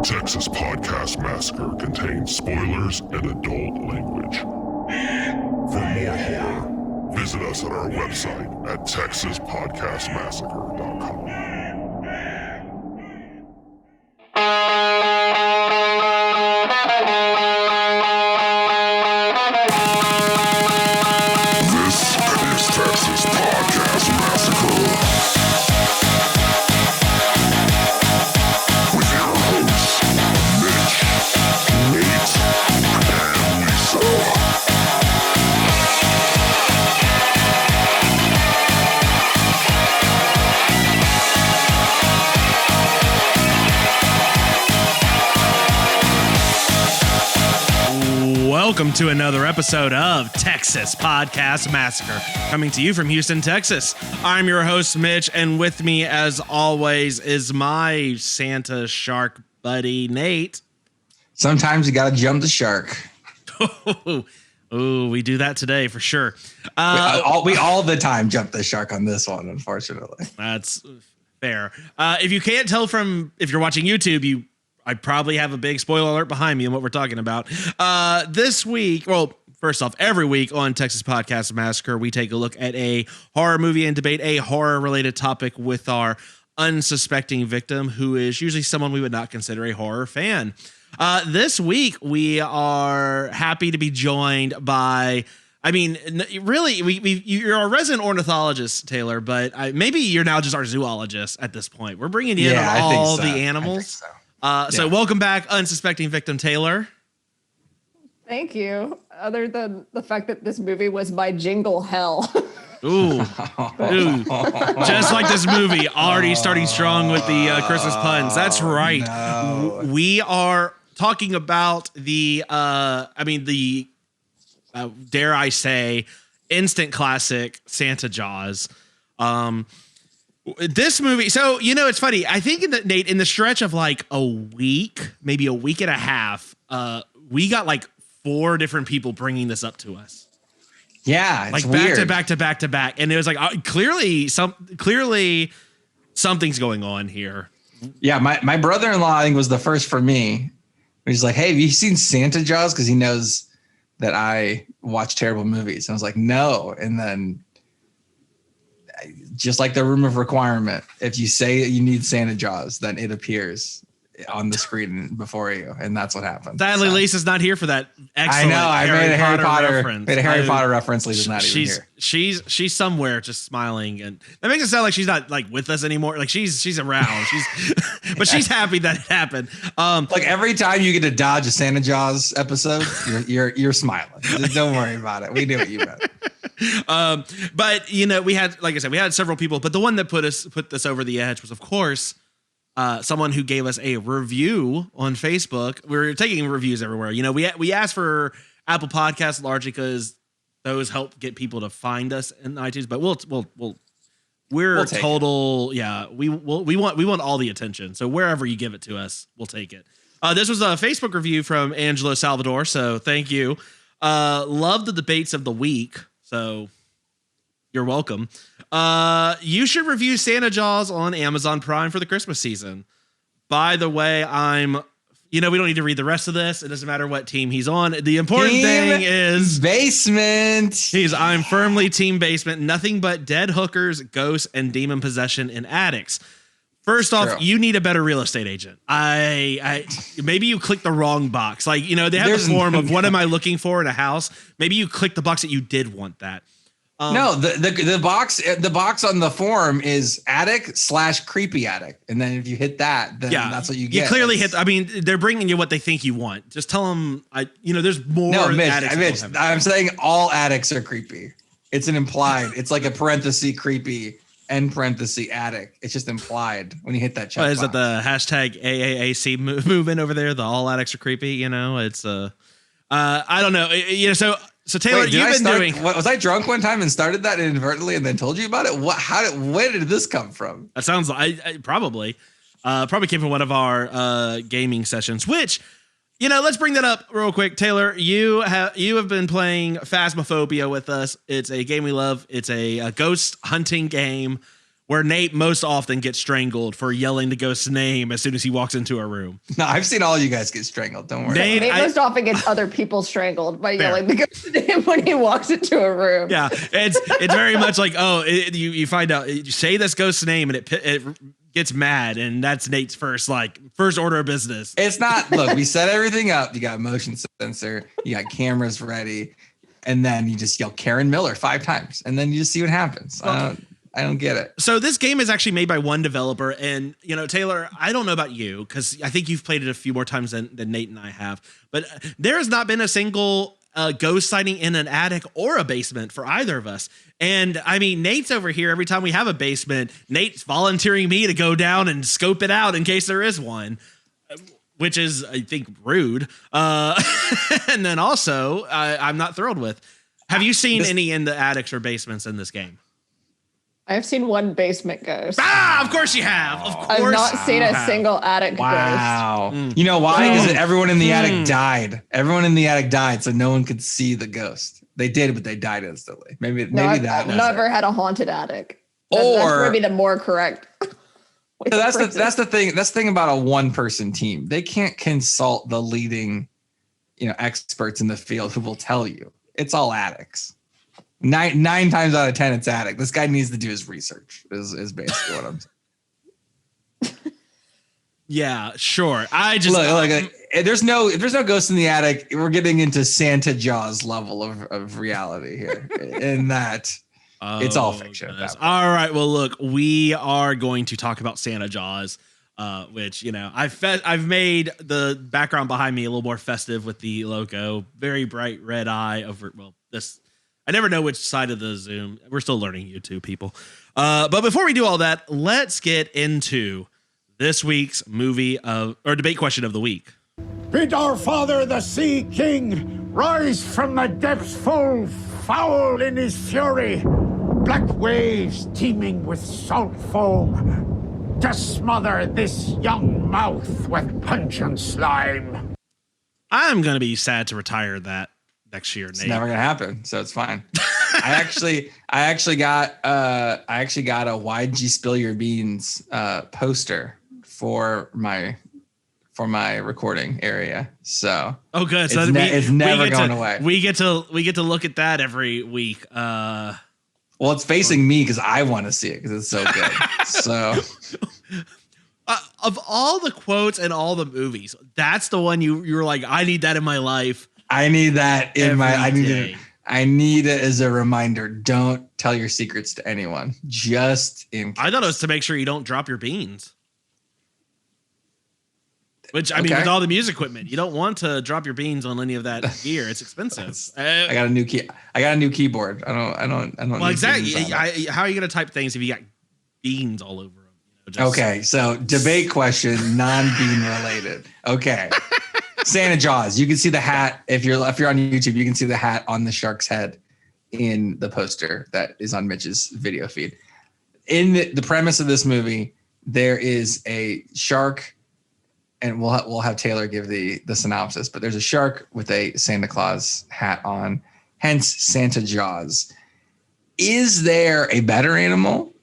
Texas Podcast Massacre contains spoilers and adult language. For more horror, visit us at our website at texaspodcastmassacre.com. Welcome to another episode of Texas Podcast Massacre, coming to you from Houston, Texas. I'm your host, Mitch, and with me, as always, is my Santa shark buddy, Nate. Sometimes you gotta jump the shark. Oh, we do that today for sure. We all the time jump the shark on this one, unfortunately. That's fair. If you can't tell from if you're watching YouTube, I probably have a big spoiler alert behind me and what we're talking about. This week, well, first off, every week on Texas Podcast Massacre, we take a look at a horror movie and debate a horror-related topic with our unsuspecting victim, who is usually someone we would not consider a horror fan. This week, we are happy to be joined by... I mean, really, you're our resident ornithologist, Taylor, but maybe you're now just our zoologist at this point. We're bringing you in on all the animals. So welcome back, Unsuspecting Victim Taylor. Thank you. Other than the fact that this movie was my jingle hell. Ooh. Just like this movie, already starting strong with the Christmas puns. That's right. No. We are talking about the dare I say, instant classic Santa Jaws. This movie, so it's funny. I think Nate, in the stretch of like a week, maybe a week and a half, we got like 4 different people bringing this up to us. Yeah, it's like weird. back to back, and it was like clearly something's going on here. Yeah, my brother-in-law, I think, was the first for me. He's like, "Hey, have you seen Santa Jaws?" Because he knows that I watch terrible movies. And I was like, "No," and then. Just like the room of requirement, if you say you need Santa Jaws, then it appears on the screen before you, and that's what happened. Sadly, Lisa's not here for that. Excellent. I know. I made a Harry Potter reference. Made a Harry Potter reference. Lisa's not even here. She's somewhere, just smiling, and that makes it sound like she's not like with us anymore. Like she's around. But she's happy that it happened. Like every time you get to dodge a Santa Jaws episode, you're smiling. Don't worry about it. We knew what you meant. But we had, like I said, we had several people, but the one that put this over the edge was, of course, someone who gave us a review on Facebook. We're taking reviews everywhere. We asked for Apple Podcasts largely because those help get people to find us in iTunes. But we'll total, yeah. We want all the attention. So wherever you give it to us, we'll take it. This was a Facebook review from Angelo Salvador. So thank you. Love the debates of the week. So you're welcome. You should review Santa Jaws on Amazon Prime for the Christmas season. By the way, we don't need to read the rest of this. It doesn't matter what team he's on. The important thing is basement. I'm firmly team basement. Nothing but dead hookers, ghosts, and demon possession in attics. First off, you need a better real estate agent. Maybe you clicked the wrong box. Like, they have the form of what am I looking for in a house? Maybe you clicked the box that you did want that. No, the box on the form is attic/creepy attic, and then if you hit that, then that's what you get. You clearly hit. I mean, they're bringing you what they think you want. Just tell them. There's more. No, attics Mitch, I'm saying all attics are creepy. It's an implied. It's like a parenthesis creepy. End parenthesis attic. It's just implied when you hit that check. Is it the hashtag AAAC movement over there? The all attics are creepy. It's I don't know. So Taylor, Was I drunk one time and started that inadvertently and then told you about it? Where did this come from? That sounds like probably came from one of our gaming sessions. Which, let's bring that up real quick. Taylor, you have been playing Phasmophobia with us. It's a game we love. It's a ghost hunting game where Nate most often gets strangled for yelling the ghost's name as soon as he walks into a room. No, I've seen all you guys get strangled. Don't worry. Nate most often gets other people strangled by yelling the ghost's name when he walks into a room. Yeah, it's very much like, you find out, you say this ghost's name and it gets mad, and that's Nate's first order of business. It's not. Look, we set everything up. You got motion sensor. You got cameras ready. And then you just yell Karen Miller 5 times, and then you just see what happens. I don't get it. So this game is actually made by one developer, and Taylor, I don't know about you because I think you've played it a few more times than Nate and I have, but there has not been a single ghost sighting in an attic or a basement for either of us. And I mean, Nate's over here every time we have a basement. Nate's volunteering me to go down and scope it out in case there is one, which is, I think, rude. And then also, I'm not thrilled with. Have you seen any in the attics or basements in this game? I've seen one basement ghost. Of course you have. Of course. I've not seen a single attic ghost. Wow. You know why? Because everyone in the attic died. Everyone in the attic died, so no one could see the ghost. They did, but they died instantly. Maybe I've never had a haunted attic. Or that's maybe the more correct. So that's the thing. That's the thing about a one-person team. They can't consult the leading, experts in the field who will tell you. It's all addicts. Nine times out of 10, it's addict. This guy needs to do his research. Is basically what I'm saying. Yeah, sure. I just look. If there's no ghost in the attic, we're getting into Santa Jaws level of reality here. In that. It's all fiction. All right. Well, look, we are going to talk about Santa Jaws, which, I've made the background behind me a little more festive with the logo. Very bright red eye over. Well, I never know which side of the Zoom. We're still learning YouTube, people. But before we do all that, let's get into this week's debate question of the week. Bid our father, the Sea King, rise from the depths full foul in his fury. Black waves teeming with salt foam to smother this young mouth with pungent slime. I'm going to be sad to retire that next year, Nate. It's never going to happen, so it's fine. I actually got a Why'd You Spill Your Beans poster for my recording area. So good. So it's never going away. We get to look at that every week. Well, it's facing me because I want to see it because it's so good. So, of all the quotes and all the movies, that's the one you were like, I need that in my life. I need that in my. I need it as a reminder. Don't tell your secrets to anyone. Just in case. I thought it was to make sure you don't drop your beans. Which, I mean, with all the music equipment, you don't want to drop your beans on any of that gear. It's expensive. I got a new keyboard. I don't. Well, exactly. How are you going to type things if you got beans all over them? Okay, so debate question, non-bean related. Okay, Santa Jaws. You can see the hat if you're on YouTube. You can see the hat on the shark's head in the poster that is on Mitch's video feed. In the premise of this movie, there is a shark. And we'll have Taylor give the synopsis, but there's a shark with a Santa Claus hat on, hence Santa Jaws. Is there a better animal?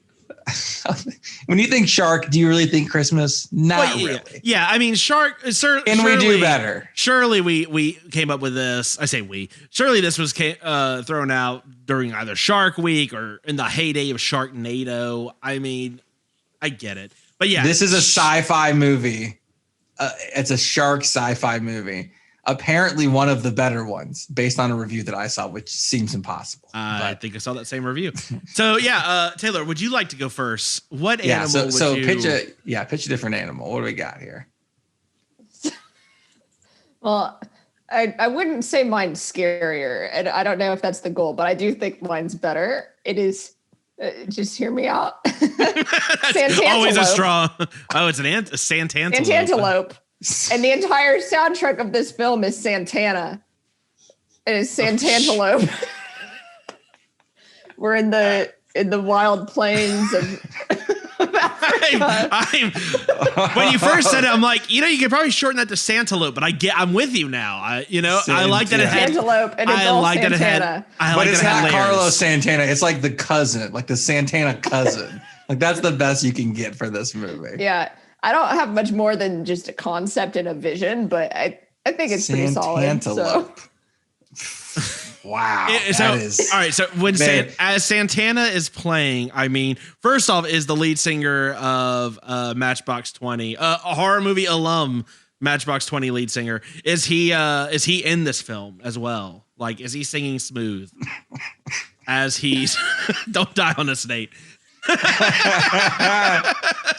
When you think shark, do you really think Christmas? Not really. Yeah, I mean, shark. Can we do better? Surely we came up with this. I say we. Surely this was thrown out during either Shark Week or in the heyday of Sharknado. I mean, I get it. But yeah. This is a sci-fi movie. It's a shark sci-fi movie. Apparently one of the better ones based on a review that I saw, which seems impossible. I think I saw that same review. So yeah, Taylor, would you like to go first? What animal would you... pitch a different animal. What do we got here? Well, I wouldn't say mine's scarier, and I don't know if that's the goal, but I do think mine's better. It is... just hear me out. Santantelope. Always a strong. Oh, it's a Santantelope. Santantelope. And the entire soundtrack of this film is Santana. It is Santantelope. We're in the wild plains of when you first said it, I'm like, you could probably shorten that to Santantelope, but I'm with you now. I like that it had Santantelope, and it's all Santana. But it's not Carlos Santana. It's like the cousin, like the Santana cousin. Like that's the best you can get for this movie. Yeah. I don't have much more than just a concept and a vision, but I think it's pretty solid. So. Wow. All right. So when as Santana is playing, I mean, first off, is the lead singer of Matchbox 20, a horror movie alum, Matchbox 20 lead singer. Is he in this film as well? Like, is he singing smooth as he's don't die on us, Nate?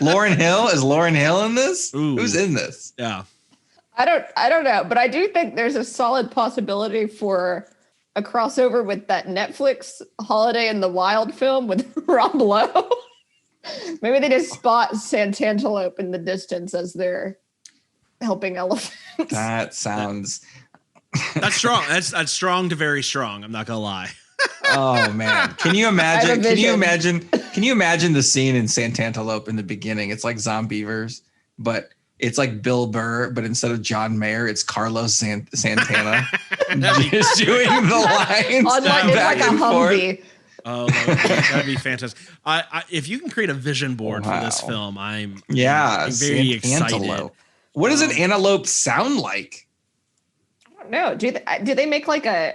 Lauryn Hill? Is Lauryn Hill in this? Ooh. Who's in this? Yeah. I don't know, but I do think there's a solid possibility for a crossover with that Netflix Holiday in the Wild film with Rob Lowe. Maybe they just spot Santantelope in the distance as they're helping elephants. That sounds. That's strong. That's strong to very strong. I'm not gonna lie. Oh man, can you imagine? Can you imagine the scene in Santantelope in the beginning? It's like Zombievers, but it's like Bill Burr, but instead of John Mayer, it's Carlos Santana just doing the lines back and forth. Oh, that'd be fantastic. If you can create a vision board for this film, I'm very excited. What does an antelope sound like? I don't know. Do they make like a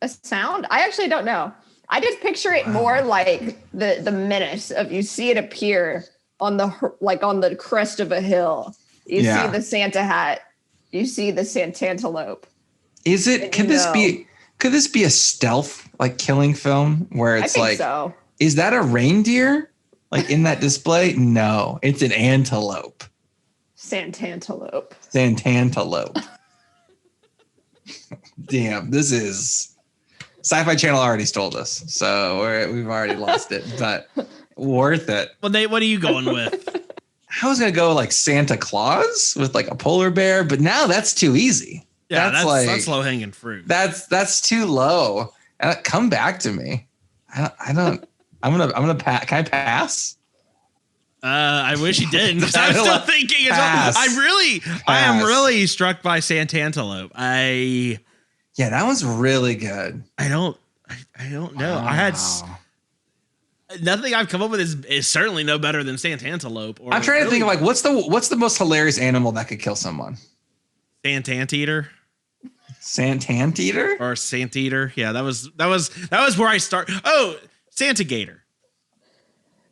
sound? I actually don't know. I just picture it more like the menace of you see it appear on the crest of a hill. You see the Santa hat. You see the Santantelope. Is it? Could this be a stealth like killing film where it's like? So. Is that a reindeer? Like in that display? No, it's an antelope. Santantelope. Damn, this is Syfy Channel already stole us, so we've already lost it, but worth it. Well, Nate, what are you going with? I was gonna go like Santa Claus with like a polar bear, but now that's too easy. Yeah, that's low hanging fruit. That's too low. Come back to me. I don't. I'm gonna pass. Can I pass? I wish you didn't, because I'm still thinking as well. I am really struck by Santantelope. Yeah, that was really good. I don't know. I had nothing I've come up with is certainly no better than Santantelope. I'm trying to think of like what's the most hilarious animal that could kill someone? Santanteater. Santanteater? Or Santeater. Yeah, that was where I start. Oh, Santa Gator.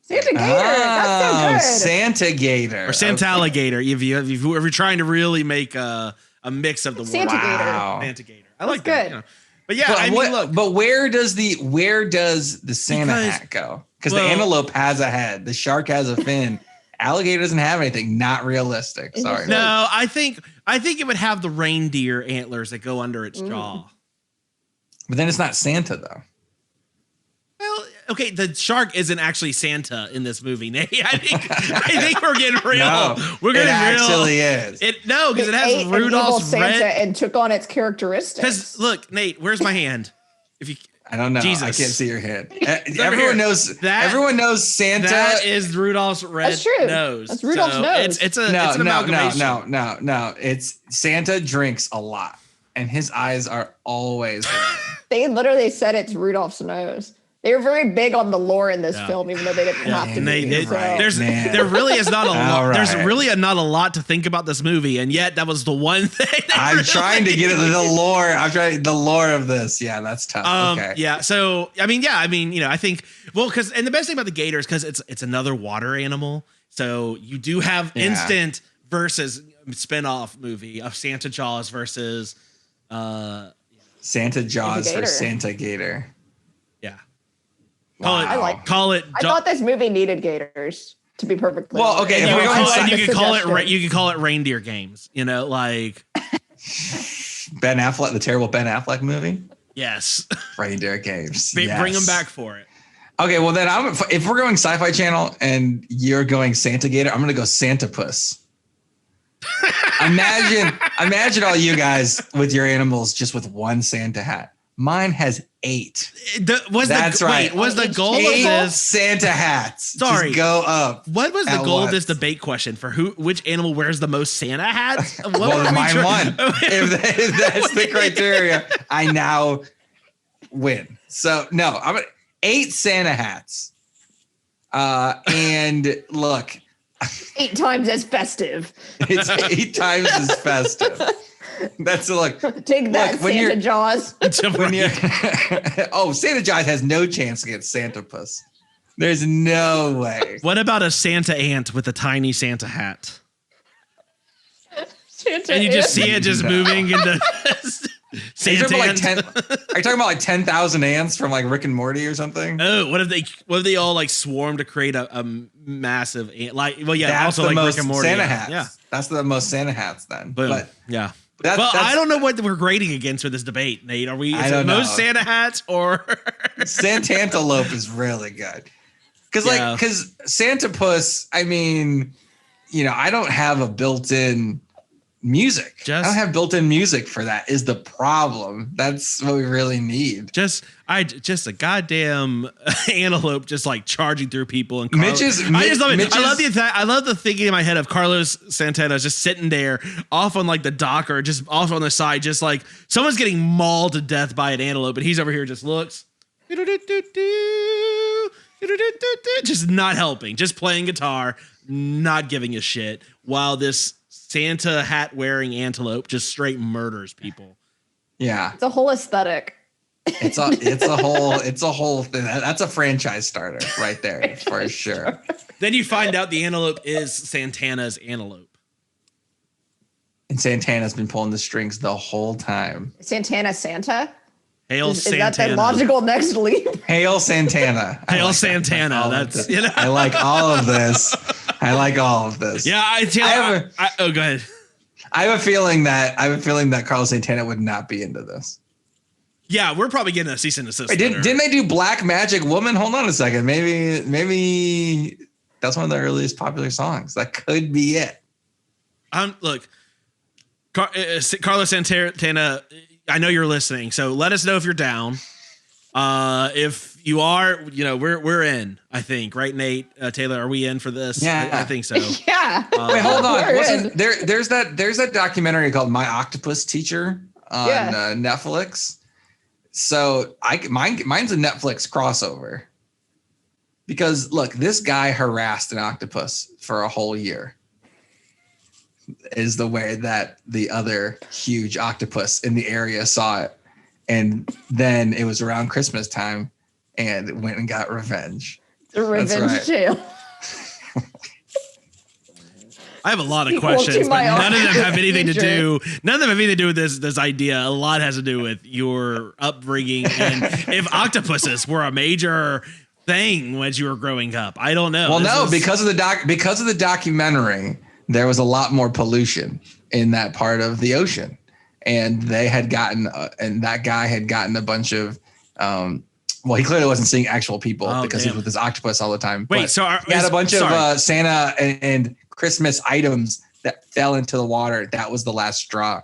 Santa Gator. That's so good. Santa Gator. Or Santalligator. If you're trying to really make a mix of the words. Santa Gator. Santa Gator. I like that. Good. You know. But yeah, look. But where does the Santa hat go? Because the antelope has a head, the shark has a fin, alligator doesn't have anything. Not realistic. Sorry. No, I think it would have the reindeer antlers that go under its jaw. But then it's not Santa though. Well, okay, the shark isn't actually Santa in this movie, Nate. I think we're getting real. No, we're getting real. It actually is. Because it has Rudolph's Santa red and took on its characteristics. Because look, Nate, where's my hand? I don't know. Jesus. I can't see your hand. Everyone knows Santa. That is Rudolph's red nose. That's Rudolph's nose. It's an amalgamation. No. It's Santa drinks a lot, and his eyes are always red. They literally said it's Rudolph's nose. They were very big on the lore in this film, even though they didn't have to be. There really is not a lot. Right. There's really not a lot to think about this movie, and yet that was the one thing. I'm trying to get into the lore. I'm trying the lore of this. Yeah, that's tough. Okay. Yeah. So I mean, I think and the best thing about the gator is because it's another water animal. So you do have instant versus spinoff movie of Santa Jaws versus Santa Jaws for Santa Gator. Yeah. Wow. Call it. I thought this movie needed gators, to be perfectly honest. Well, okay. You could call it reindeer games. You know, like Ben Affleck, the terrible Ben Affleck movie. Yes. Reindeer games. Bring them back for it. Okay, well then if we're going Syfy Channel and you're going Santa Gator, I'm going to go Santa Puss. Imagine all you guys with your animals just with one Santa hat. Mine has 8. That's right. Was the goal 8 of this Santa hats? Sorry, just go up. What was the goal of this debate question for which animal wears the most Santa hats? Mine won. if that's the criteria, I now win. So no, I'm 8 Santa hats. And look, 8 times as festive. it's 8 times as festive. That's look. Take that, when Santa Jaws. When you're, oh, Santa Jaws has no chance against Santa Puss. There's no way. What about a Santa ant with a tiny Santa hat? Santa And you just ant. see it just moving into Santa ant. Are you talking about like 10,000 ants from like Rick and Morty or something? Oh, what if they all like swarm to create a massive ant? Like, well, yeah, That's also the like most Rick and Morty. Santa hats. Yeah. That's the most Santa hats then. Boom. But yeah. that's, I don't know what we're grading against for this debate, Nate. Are we? Is it most Santa hats or Santantelope is really good. Because Santa Puss, I mean, I don't have a built-in music. I don't have built-in music for that is the problem. That's what we really need. Just a goddamn antelope just like charging through people. And I just love it. I love the thinking in my head of Carlos Santana just sitting there off on like the dock or just off on the side, just like someone's getting mauled to death by an antelope, and he's over here just looks. Just not helping, just playing guitar, not giving a shit, while this Santa hat wearing antelope just straight murders people. Yeah, it's a whole aesthetic. It's a whole thing. That's a franchise starter right there for sure. Then you find out the antelope is Santana's antelope, and Santana's been pulling the strings the whole time. Santa. Hail Santana. Is that the logical next leap? Hail Santana. Hail Santana. That's I like all of this. Yeah, go ahead. I have a feeling that Carlos Santana would not be into this. Yeah, we're probably getting a cease and desist. Wait, didn't they do Black Magic Woman? Hold on a second. Maybe that's one of the earliest popular songs. That could be it. Look, Carlos Santana, I know you're listening, so let us know if you're down. If you are, we're in. I think, right, Nate, Taylor, are we in for this? Yeah, I think so. Yeah. Wait, hold on. There's that documentary called My Octopus Teacher on Netflix. So mine's a Netflix crossover because look, this guy harassed an octopus for a whole year. Is the way that the other huge octopus in the area saw it. And then it was around Christmas time and it went and got revenge. The revenge tale. I have a lot of questions, but none of them have anything to do. None of them have anything to do with this idea. A lot has to do with your upbringing and if octopuses were a major thing as you were growing up. I don't know. Well, because of the documentary, there was a lot more pollution in that part of the ocean, and they had gotten and that guy had gotten a bunch of he clearly wasn't seeing actual people because he was with his octopus all the time. Wait, so he had a bunch of Santa and Christmas items that fell into the water. That was the last straw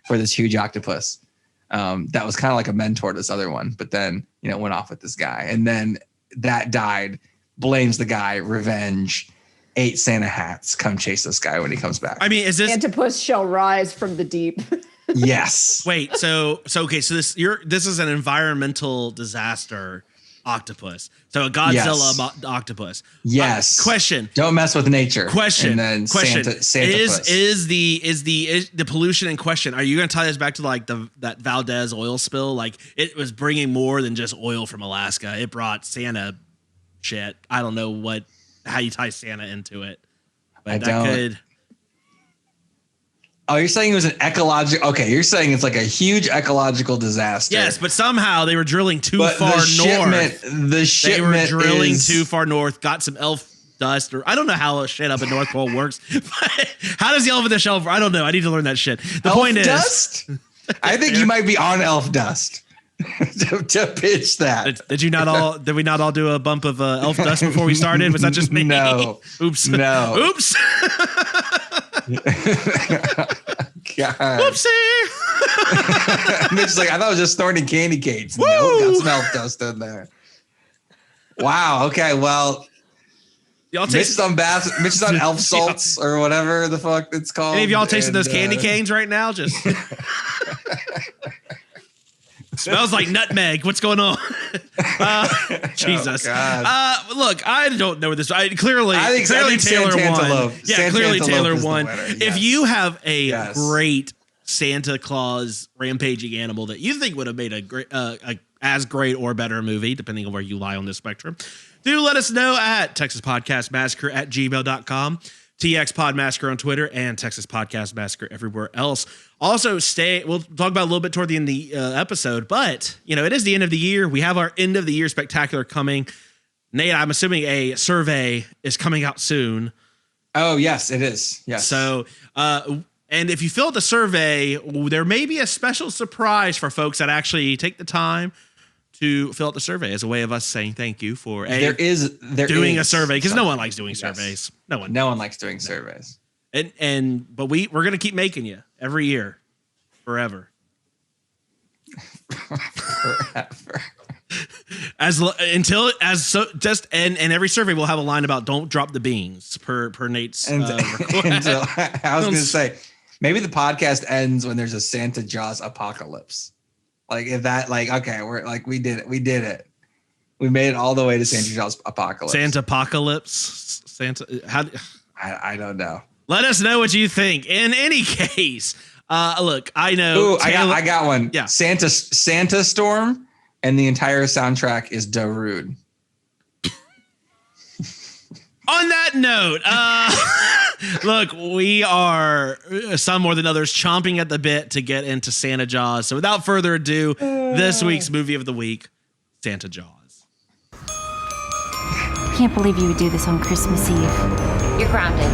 for this huge octopus. That was kind of like a mentor to this other one, but then went off with this guy, and then that died. Blames the guy. Revenge. 8 Santa hats come chase this guy when he comes back. I mean, is this Santapus shall rise from the deep? Yes. Wait, so this is an environmental disaster octopus. So a Godzilla octopus. Yes. Question. Don't mess with nature. Question. And then question. Santapus. Is the pollution in question? Are you going to tie this back to like that Valdez oil spill? Like it was bringing more than just oil from Alaska. It brought Santa shit. I don't know how you tie Santa into it, but could. Oh, you're saying it was an ecological. Okay, you're saying it's like a huge ecological disaster. Yes, but somehow they were drilling too far north. The shipment they were drilling too far north. Got some elf dust, or I don't know how shit up in North Pole works. But how does the elf in the shelf? I don't know. I need to learn that shit. The elf point dust? is, I think you might be on elf dust. to pitch that. Did we not all do a bump of elf dust before we started? Was that just me? No. Oops. No. Oops. God. Whoopsie. Mitch's like, I thought it was just Thorny candy canes. No, got some elf dust in there. Wow. Okay. Well, Mitch is on elf salts or whatever the fuck it's called. Any of y'all tasting those candy canes right now? Just smells like nutmeg. What's going on? Jesus. God. Look, I don't know this. Clearly I think Taylor Santantelope. won. Yeah, clearly Taylor is the won. winner, If yes. you have a Yes. great Santa Claus rampaging animal that you think would have made a great, as great or better movie, depending on where you lie on this spectrum, do let us know at TexasPodcastMassacre@gmail.com. TX Pod Massacre on Twitter, and Texas Podcast Massacre everywhere else. Also, we'll talk about a little bit toward the end of the episode, but it is the end of the year. We have our end of the year spectacular coming. Nate, I'm assuming a survey is coming out soon. Oh, yes, it is. Yes. So, and if you fill out the survey, there may be a special surprise for folks that actually take the time to fill out the survey as a way of us saying thank you for doing a survey, because no one likes doing surveys. No one likes doing surveys. But we're gonna keep making you every year, forever. Forever. And every survey will have a line about don't drop the beans per Nate's request. I was gonna say maybe the podcast ends when there's a Santa Jaws apocalypse. Like if that, okay, we're like, we did it. We made it all the way to Santa Jaws apocalypse. Santa apocalypse. I don't know. Let us know what you think. In any case, look, I know. Ooh, I got one. Yeah. Santa Storm, and the entire soundtrack is Darude. On that note, look, we are some more than others chomping at the bit to get into Santa Jaws. So without further ado, this week's movie of the week, Santa Jaws. Can't believe you would do this on Christmas Eve. You're grounded.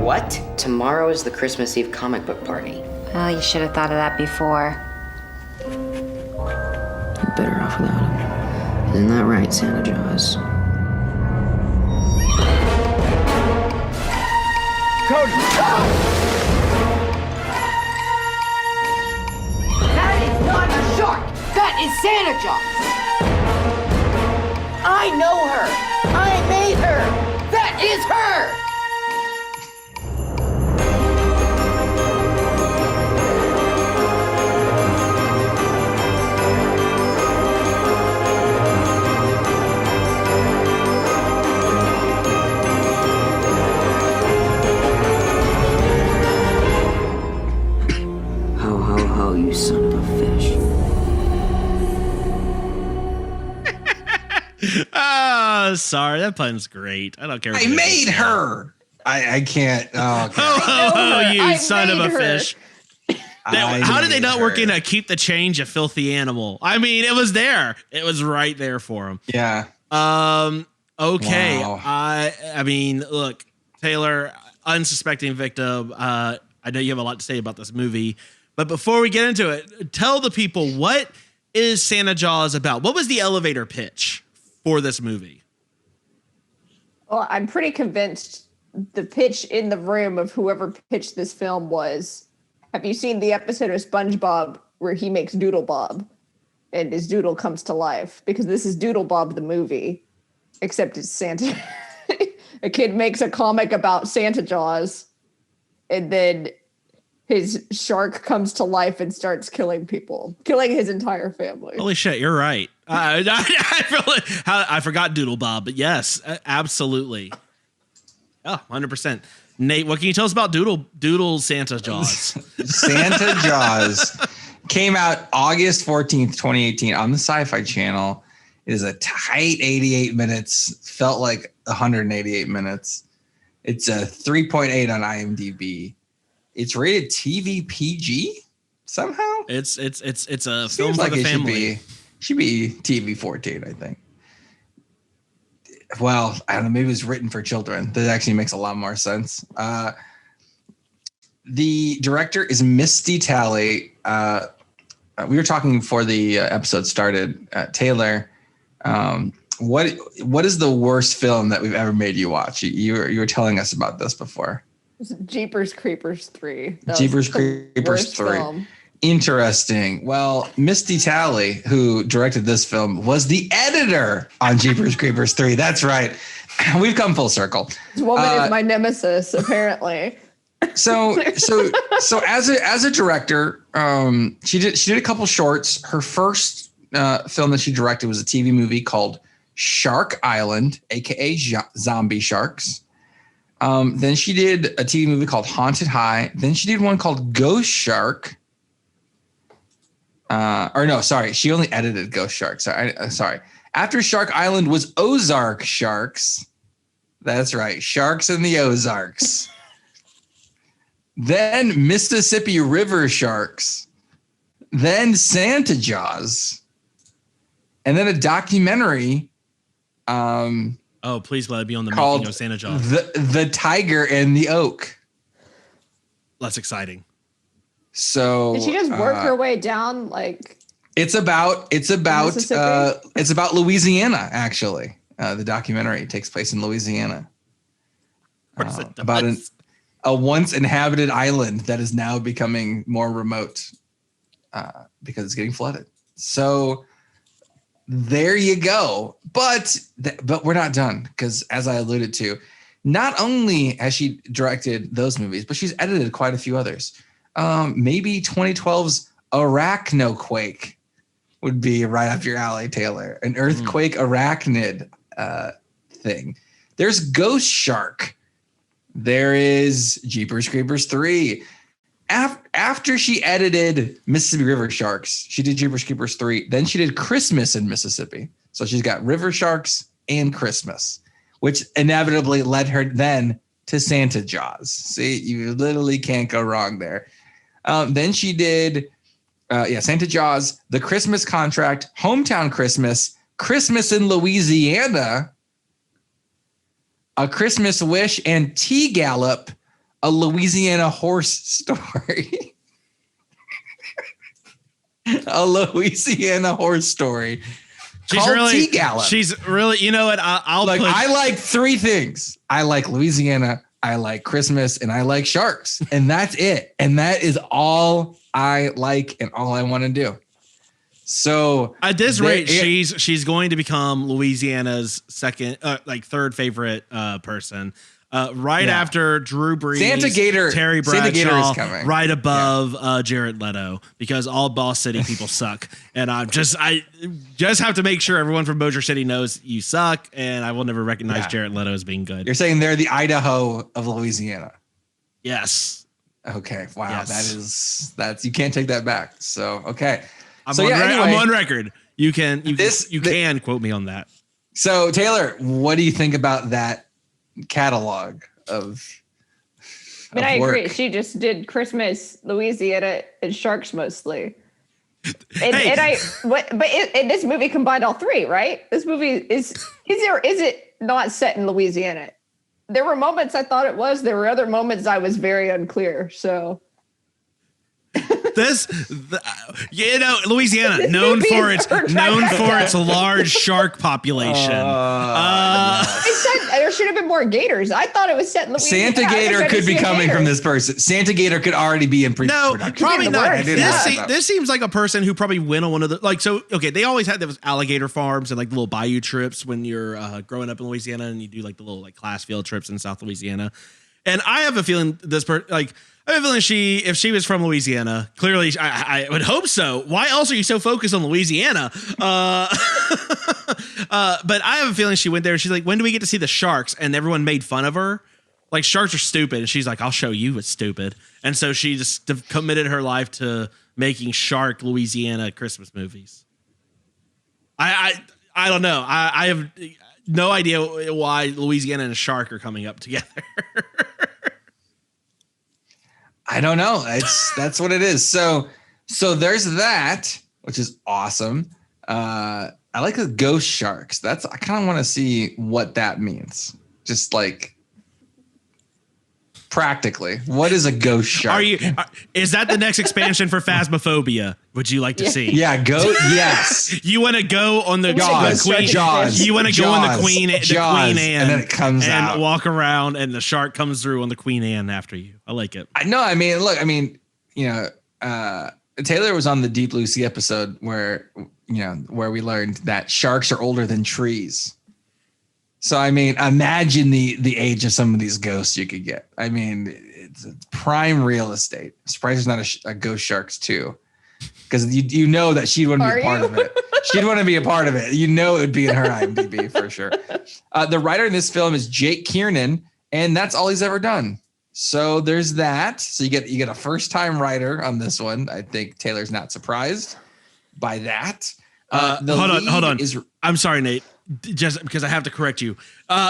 What? Tomorrow is the Christmas Eve comic book party. Well, you should have thought of that before. You're better off without him. Isn't that right, Santa Jaws? That is not a shark. That is Santa Jaws. I know her. I made her. That is her. Ho, ho, ho, you son of a fish. Sorry, that pun's great. I don't care. I made her. I can't. Oh, okay. Oh, you I son of a made her. fish. How did they not work in a keep the change, a filthy animal? I mean, it was there. It was right there for him. Yeah. Okay. Wow. I mean, look, Taylor, unsuspecting victim. I know you have a lot to say about this movie, but before we get into it, tell the people, what is Santa Jaws about? What was the elevator pitch for this movie? Well, I'm pretty convinced the pitch in the room of whoever pitched this film was, have you seen the episode of SpongeBob where he makes Doodle Bob and his doodle comes to life? Because this is Doodle Bob the movie, except it's Santa. A kid makes a comic about Santa Jaws, and then his shark comes to life and starts killing people, killing his entire family. Holy shit, you're right. I forgot Doodle Bob, but yes, absolutely. Oh, 100%. Nate, what can you tell us about Doodle Santa Jaws? Santa Jaws came out August 14th, 2018 on the Syfy channel. It is a tight 88 minutes. Felt like 188 minutes. It's a 3.8 on IMDb. It's rated TV PG somehow. It's a Seems film for the family. Should be TV 14, I think. Well, I don't know. Maybe it was written for children. That actually makes a lot more sense. The director is Misty Talley. We were talking before the episode started. Taylor, what is the worst film that we've ever made you watch? You were telling us about this before. Jeepers Creepers 3. Jeepers Creepers 3. Film. Interesting. Well, Misty Talley, who directed this film, was the editor on Jeepers Creepers 3. That's right. We've come full circle. This woman is my nemesis, apparently. So as a director, she did a couple shorts. Her first film that she directed was a TV movie called Shark Island, aka Zombie Sharks. Then she did a TV movie called Haunted High. Then she did one called Ghost Shark. She only edited Ghost Shark. Sorry. After Shark Island was Ozark Sharks. That's right. Sharks in the Ozarks. Then Mississippi River Sharks. Then Santa Jaws. And then a documentary please let it be on the called making of Santa Jaws. The Tiger and the Oak. That's exciting. So did she just work her way down? Like it's about Louisiana, actually. The documentary takes place in Louisiana. About a once inhabited island that is now becoming more remote because it's getting flooded. So there you go. But we're not done, because as I alluded to, not only has she directed those movies, but she's edited quite a few others. Maybe 2012's Arachnoquake would be right up your alley, Taylor. An earthquake arachnid thing. There's Ghost Shark. There is Jeepers Creepers 3. After she edited Mississippi River Sharks, she did Jeepers Creepers 3. Then she did Christmas in Mississippi. So she's got River Sharks and Christmas, which inevitably led her then to Santa Jaws. See, you literally can't go wrong there. Then she did Santa Jaws, The Christmas Contract, Hometown Christmas, Christmas in Louisiana, A Christmas Wish, and Tea Gallop, a Louisiana horse story. A Louisiana horse story. Tea Gallop. She's really, you know what? I like three things. I like Louisiana, I like Christmas, and I like sharks. And that's it. And that is all I like and all I want to do. So at this rate, she's going to become Louisiana's third favorite person. After Drew Brees, Terry Bradshaw, right above Jared Leto, because all Boss City people suck. And I just have to make sure everyone from Bossier City knows you suck, and I will never recognize Jared Leto as being good. You're saying they're the Idaho of Louisiana. Yes. Okay. Wow. Yes. That's you can't take that back. So okay. I'm on record. You can quote me on that. So Taylor, what do you think about that catalog of I agree. She just did Christmas, Louisiana, and sharks mostly. But this movie combined all three, right? This movie is it not set in Louisiana? There were moments I thought it was. There were other moments I was very unclear. So Louisiana, known for its large shark population. There should have been more gators. I thought it was set in Louisiana. Santa Gator could be coming from this person. Santa Gator could already be in No, production. probably not. This seems like a person who probably went on one of the they always had those alligator farms and like little bayou trips when you're growing up in Louisiana, and you do like the little like class field trips in South Louisiana. And I have a feeling if she was from Louisiana, clearly I would hope so. Why else are you so focused on Louisiana? But I have a feeling she went there and she's like, when do we get to see the sharks? And everyone made fun of her. Like, sharks are stupid. And she's like, I'll show you what's stupid. And so she just committed her life to making shark Louisiana Christmas movies. I don't know. I have no idea why Louisiana and a shark are coming up together. I don't know. That's what it is. So there's that, which is awesome. I like the ghost sharks. I kind of want to see what that means. Just like practically, what is a ghost shark? Is that the next expansion for Phasmophobia? Would you like to see? Yeah, yes. You want to go on the Queen Jaws. You want to go on the Queen Anne, and then it comes out and walk around, and the shark comes through on the Queen Anne after you. I like it. Taylor was on the Deep Blue Sea episode where we learned that sharks are older than trees. So, imagine the age of some of these ghosts you could get. It's prime real estate. I'm surprised there's not a Ghost Sharks 2. Because you know that she wouldn't be a part of it. She'd want to be a part of it. You know, it would be in her IMDb for sure. The writer in this film is Jake Kiernan, and that's all he's ever done. So there's that. So you get a first time writer on this one. I think Taylor's not surprised by that. Hold on. I'm sorry, Nate. Just because I have to correct you.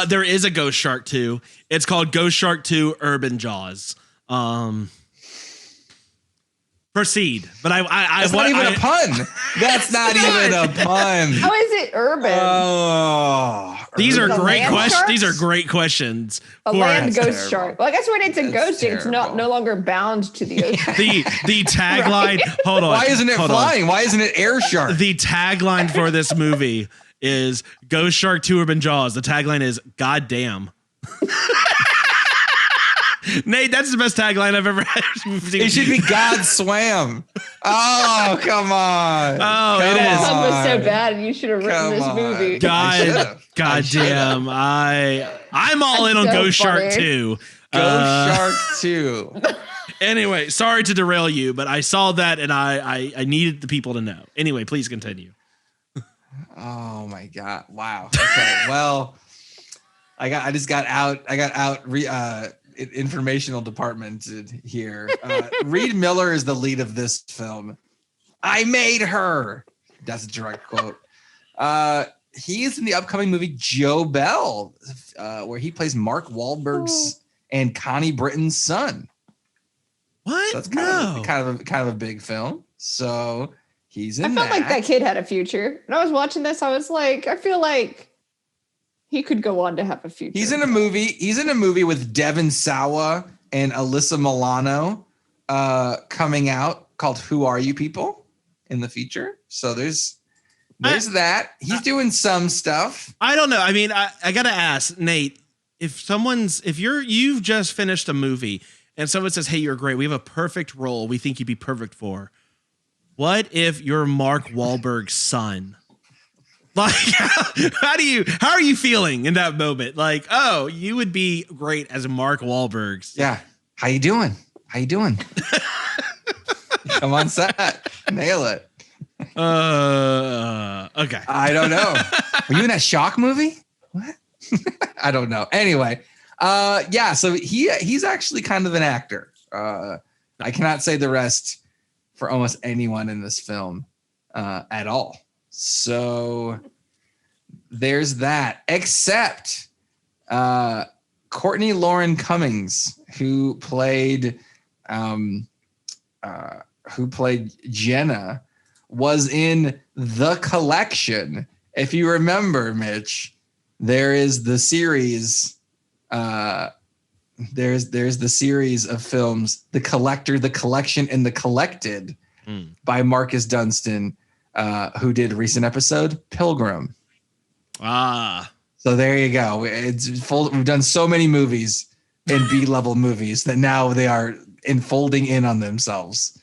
There is a Ghost Shark 2. It's called Ghost Shark 2 Urban Jaws. Proceed. But That's not even a pun. That's not even a pun. How is it urban? Oh, these are great questions. Sharks? These are great questions. A land ghost terrible. shark. Well, I guess when it's a ghost, it's terrible. no longer bound to the ocean. The tagline. Right? Hold on. Why isn't it Hold flying? on. Why isn't it air shark? The tagline for this movie is Ghost Shark 2 Urban Jaws. The tagline is God damn. Nate, that's the best tagline I've ever had. It should be God swam. Oh, come on. Oh, Come it is. That was so on. bad, and you should have written Come this on. movie. God damn. I'm all in on That's so Ghost Shark funny. 2. Ghost Shark 2. Anyway, sorry to derail you, but I saw that and I needed the people to know. Anyway, please continue. Oh my God. Wow. Okay. Well, I got out informational department here. Reed Miller is the lead of this film. I made her. That's a direct quote. He is in the upcoming movie Joe Bell, where he plays Mark Wahlberg's and Connie Britton's son. What? So that's kind of a big film. So he's in I felt that. like that kid had a future. When I was watching this, I was like, I feel like he could go on to have a future. He's in a movie with Devin Sawa and Alyssa Milano coming out called Who Are You People in the feature. So there's that. He's doing some stuff. I don't know. I mean, I gotta ask, Nate, if you've just finished a movie and someone says, "Hey, you're great. We have a perfect role we think you'd be perfect for." What if you're Mark Wahlberg's son? Like, how are you feeling in that moment? Like, oh, you would be great as Mark Wahlberg's. Yeah. How you doing? Come on set. Nail it. Okay. I don't know. Were you in that Shock movie? What? I don't know. Anyway, yeah. So he's actually kind of an actor. I cannot say the rest for almost anyone in this film at all. So there's that. Except Courtney Lauren Cummings, who played Jenna, was in The Collection. If you remember, Mitch, there is the series. There's the series of films, The Collector, The Collection, and The Collected by Marcus Dunstan, who did a recent episode, Pilgrim. So there you go. We've done so many movies and B-level movies that now they are enfolding in on themselves.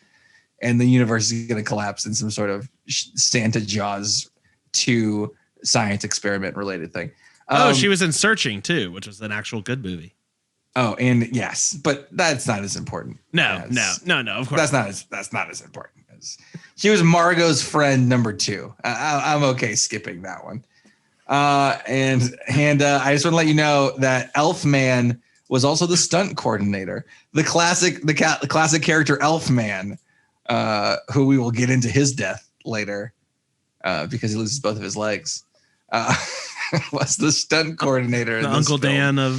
And the universe is going to collapse in some sort of Santa Jaws 2 science experiment related thing. She was in Searching too, which was an actual good movie. Oh, and yes, but that's not as important. No, of course. That's not as important. She was Margot's friend number 2. I'm okay skipping that one. And I just want to let you know that Elfman was also the stunt coordinator. The classic character Elfman, who we will get into his death later, because he loses both of his legs. Was the stunt coordinator. The Uncle Dan the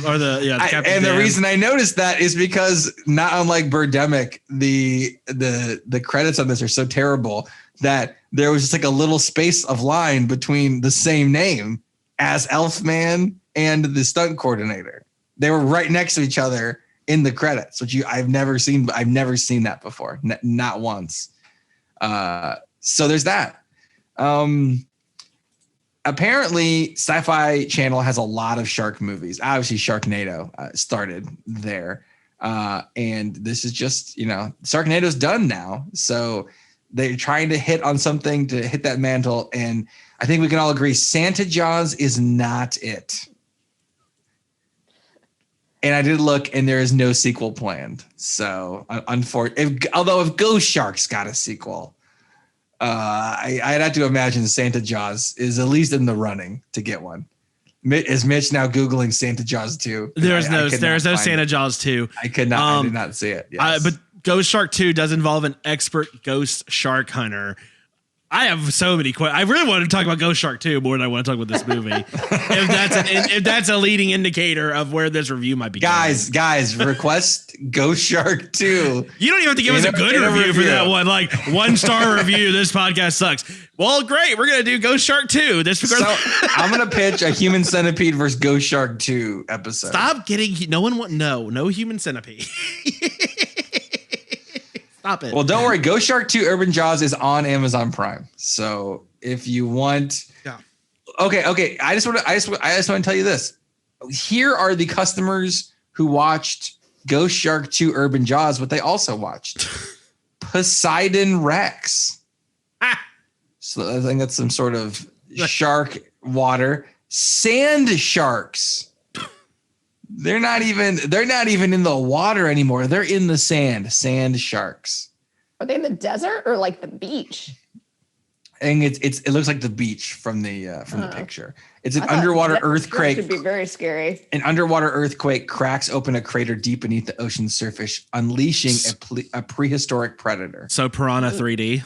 Captain and Dan. The reason I noticed that is because not unlike Birdemic, the credits on this are so terrible that there was just like a little space of line between the same name as Elfman and the stunt coordinator. They were right next to each other in the credits, which I've never seen that before. Not once. So there's that. Apparently, Syfy Channel has a lot of shark movies. Obviously, Sharknado started there. And this is just, Sharknado's done now. So they're trying to hit on something to hit that mantle. And I think we can all agree Santa Jaws is not it. And I did look, and there is no sequel planned. So, unfortunately, although if Ghost Shark's got a sequel, I'd have to imagine Santa Jaws is at least in the running to get one. Is Mitch now Googling Santa Jaws 2? There's no Santa Jaws 2. I did not see it. Yes. But Ghost Shark 2 does involve an expert ghost shark hunter. I have so many questions. I really want to talk about Ghost Shark 2 more than I want to talk about this movie. if that's a leading indicator of where this review might be guys, request Ghost Shark 2. You don't even have to give us a good review for that one. Like 1-star review. This podcast sucks. Well, great. We're going to do Ghost Shark 2. I'm going to pitch a Human Centipede versus Ghost Shark 2 episode. Stop getting no Human Centipede. Stop it. Well, don't worry. Ghost Shark 2 Urban Jaws is on Amazon Prime. So if you want, okay. I just want to tell you this. Here are the customers who watched Ghost Shark 2 Urban Jaws, but they also watched Poseidon Rex. So I think that's some sort of shark water. Sand sharks. They're not even in the water anymore. They're in the sand. Sand sharks. Are they in the desert or like the beach? And it looks like the beach from the picture. It's an underwater earthquake. Could be very scary. An underwater earthquake cracks open a crater deep beneath the ocean's surface, unleashing a prehistoric predator. So Piranha 3D.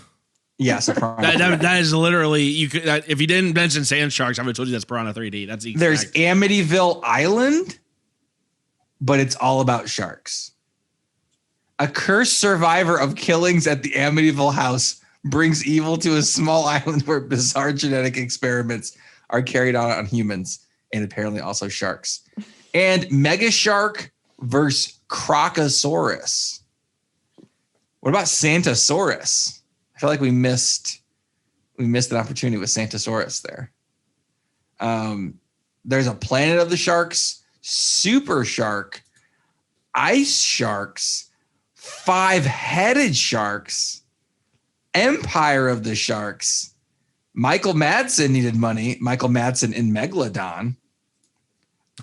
Yes, that is literally if you didn't mention sand sharks, I would have told you that's Piranha 3D. That's There's Amityville Island, but it's all about sharks. A cursed survivor of killings at the Amityville house brings evil to a small island where bizarre genetic experiments are carried out on humans and apparently also sharks. And Mega Shark versus Crocosaurus. What about Santosaurus? I feel like we missed an opportunity with Santosaurus there. There's a Planet of the Sharks, Super Shark, Ice Sharks, Five-Headed Sharks, Empire of the Sharks. Michael Madsen needed money. Michael Madsen in Megalodon.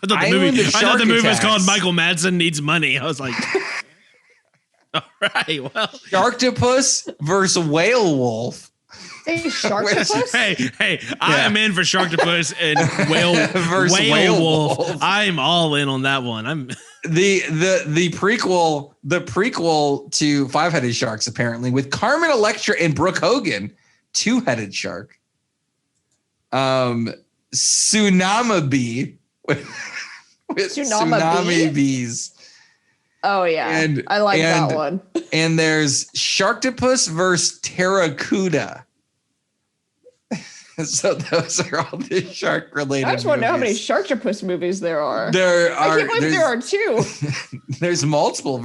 I thought the movie was called Michael Madsen Needs Money. I was like, all right, well. Sharktopus versus Whale Wolf. Hey, Sharktopus? Hey, I am in for Sharktopus and Whale Wolf. I'm all in on that one. I'm the prequel to Five-Headed Sharks, apparently, with Carmen Electra and Brooke Hogan, Two-Headed Shark. Tsunami Bee with Tsunami Bees. Oh yeah, I like that one. And there's Sharktopus versus Terracuda. So those are all the shark related. I just want to know how many Sharktopus movies there are. I can't believe there are two. There's multiple.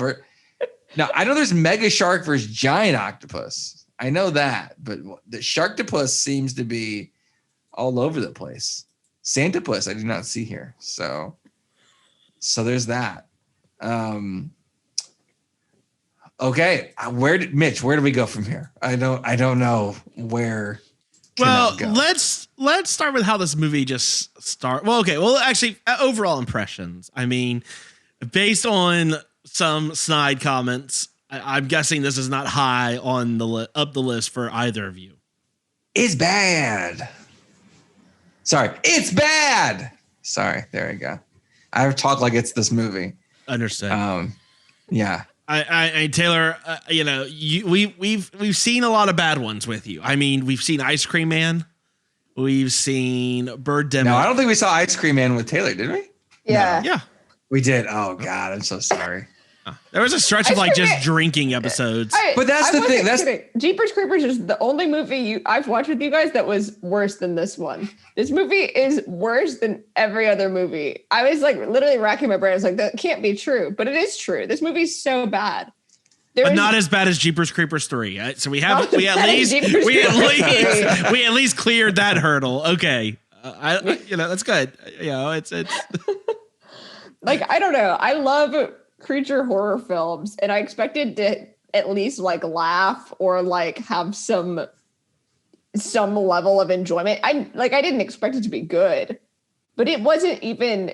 Now I know there's Mega Shark versus Giant Octopus. I know that, but the Sharktopus seems to be all over the place. Santopus I do not see here. So there's that. Okay, where did we go from here? I don't know where. Well, let's start with how this movie just started. Well, okay. Well, actually, overall impressions. I mean, based on some snide comments, I'm guessing this is not high on the up the list for either of you. It's bad. Sorry, it's bad. Sorry, there you go. I talk like it's this movie. Understood. Yeah. I Taylor, we've seen a lot of bad ones with you. I mean, we've seen Ice Cream Man, we've seen Birdemic. No, I don't think we saw Ice Cream Man with Taylor, did we? Yeah, yeah, we did. Oh God, I'm so sorry. There was a stretch of like just drinking episodes. But that's the thing. That's Jeepers Creepers is the only movie I've watched with you guys that was worse than this one. This movie is worse than every other movie. I was like literally racking my brain. I was like, that can't be true, but it is true. This movie's so bad. But not as bad as Jeepers Creepers 3. So we at least cleared that hurdle. Okay. That's good. It's like, I don't know. I love creature horror films, and I expected to at least like laugh or like have some level of enjoyment. I didn't expect it to be good, but it wasn't even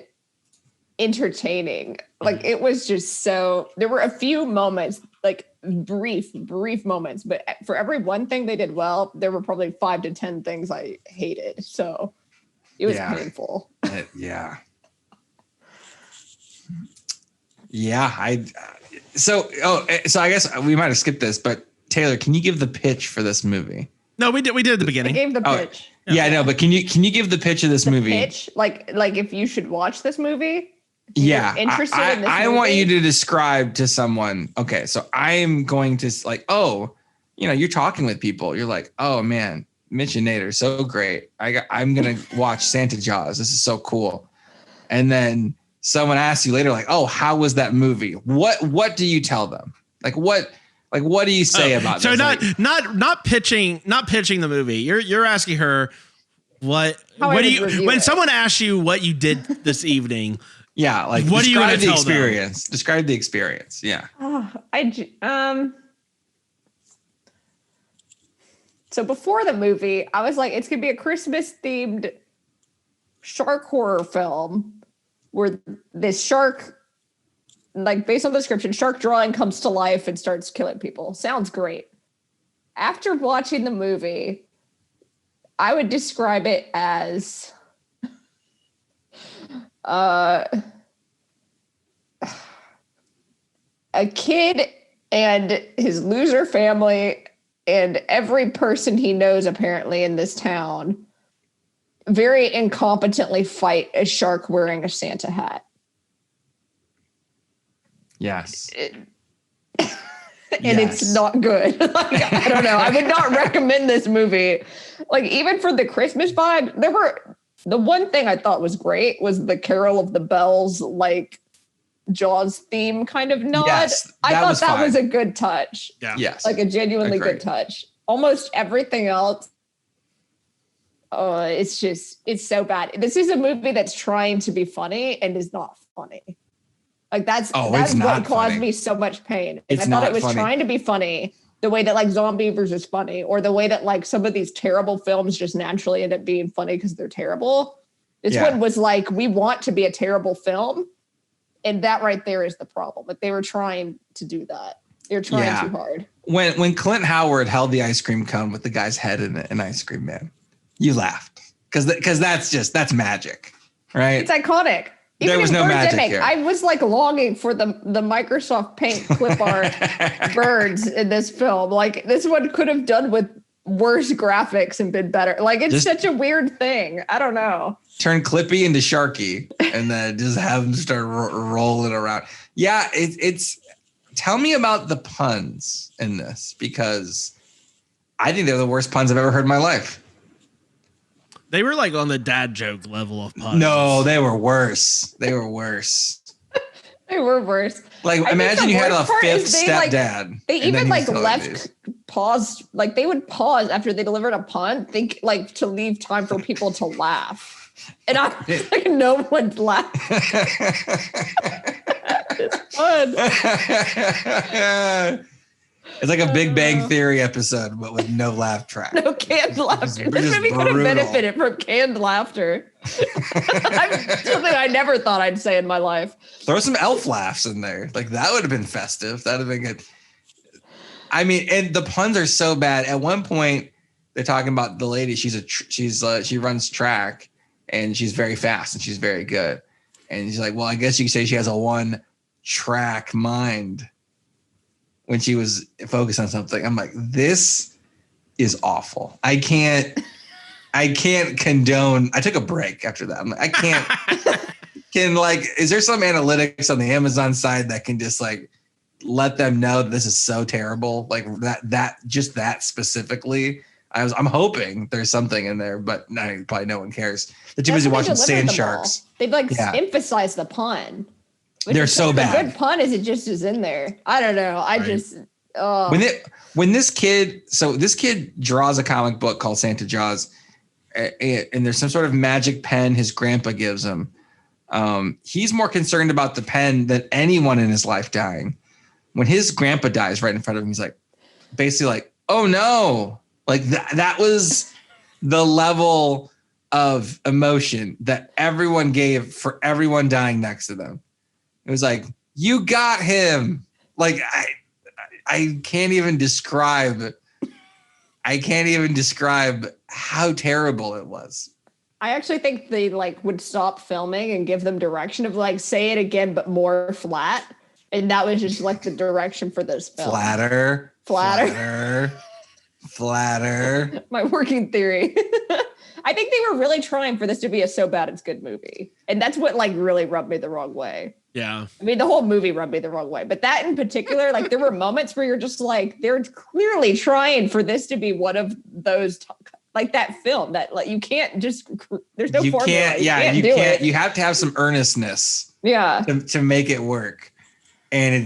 entertaining. Like, it was just so, there were a few moments like brief moments, but for every one thing they did well, there were probably 5 to 10 things I hated. So it was painful. Yeah. So I guess we might have skipped this, but Taylor, can you give the pitch for this movie? No, we did at the beginning. I gave the pitch. Yeah, no, but can you give the pitch of this movie? Pitch, like if you should watch this movie. Yeah, interested in this I movie? want you to describe to someone. Okay, so I'm going to you're talking with people. You're like, oh man, Mitch and Nader, so great. I'm gonna watch Santa Jaws. This is so cool. And then someone asks you later, like, oh, how was that movie? What do you tell them? What do you say about so this? not pitching the movie. You're asking her what do you when someone asks you what you did this evening. Yeah, like what are you going to tell them? Describe the experience. Yeah. So before the movie, I was like, it's gonna be a Christmas themed shark horror film where this shark, like based on the description, shark drawing comes to life and starts killing people. Sounds great. After watching the movie, I would describe it as a kid and his loser family and every person he knows apparently in this town very incompetently fight a shark wearing a Santa hat. Yes. It's not good. Like, I don't know. I would not recommend this movie. Like, even for the Christmas vibe, the one thing I thought was great was the Carol of the Bells, like Jaws theme kind of nod. Yes, I thought that was a good touch. Yeah. Yes. Like a genuinely good touch. Almost everything else, it's so bad. This is a movie that's trying to be funny and is not funny. Like that's what caused me so much pain. I thought it was trying to be funny the way that like Zombievers is funny, or the way that like some of these terrible films just naturally end up being funny because they're terrible. This one was like, we want to be a terrible film. And that right there is the problem. Like they were trying to do that. They're trying too hard. When Clint Howard held the ice cream cone with the guy's head in an ice cream man, you laughed because that's magic, right? It's iconic. Even there was no magic here. I was like longing for the Microsoft Paint clip art birds in this film. Like this one could have done with worse graphics and been better. Like it's such a weird thing. I don't know. Turn Clippy into Sharky and then just have them start rolling around. Yeah, it's. Tell me about the puns in this, because I think they're the worst puns I've ever heard in my life. They were like on the dad joke level of puns. No, they were worse. They were worse. Like imagine you had a fifth stepdad. They even like paused. Like they would pause after they delivered a pun, think like to leave time for people to laugh. And I like no one laughed. It's fun. It's like a Big Bang Theory episode, but with no laugh track. No canned laughter. This movie could have benefited from canned laughter. Something I never thought I'd say in my life. Throw some elf laughs in there. Like that would have been festive. That would have been good. I mean, and the puns are so bad. At one point, they're talking about the lady. She runs track, and she's very fast and she's very good. And she's like, well, I guess you could say she has a one-track mind when she was focused on something. I'm like, this is awful. I can't condone. I took a break after that. I'm like, I can't. Is there some analytics on the Amazon side that can just like let them know that this is so terrible? Like that specifically. I'm hoping there's something in there, but probably no one cares. They're too busy watching Sand Sharks. They've emphasized the pun. They're so bad. A good pun is it just is in there. I don't know. When this kid draws a comic book called Santa Jaws, and there's some sort of magic pen his grandpa gives him. He's more concerned about the pen than anyone in his life dying. When his grandpa dies right in front of him, he's like, basically like, oh no. Like that was the level of emotion that everyone gave for everyone dying next to them. It was like, you got him. Like I can't even describe how terrible it was. I actually think they like would stop filming and give them direction of like say it again but more flat, and that was just like the direction for this film. Flatter. My working theory. I think they were really trying for this to be a so bad it's good movie, and that's what like really rubbed me the wrong way. Yeah. I mean, the whole movie rubbed me the wrong way, but that in particular, like there were moments where you're just like, they're clearly trying for this to be one of those like that film that like you can't just there's no formula. You have to have some earnestness to make it work. And it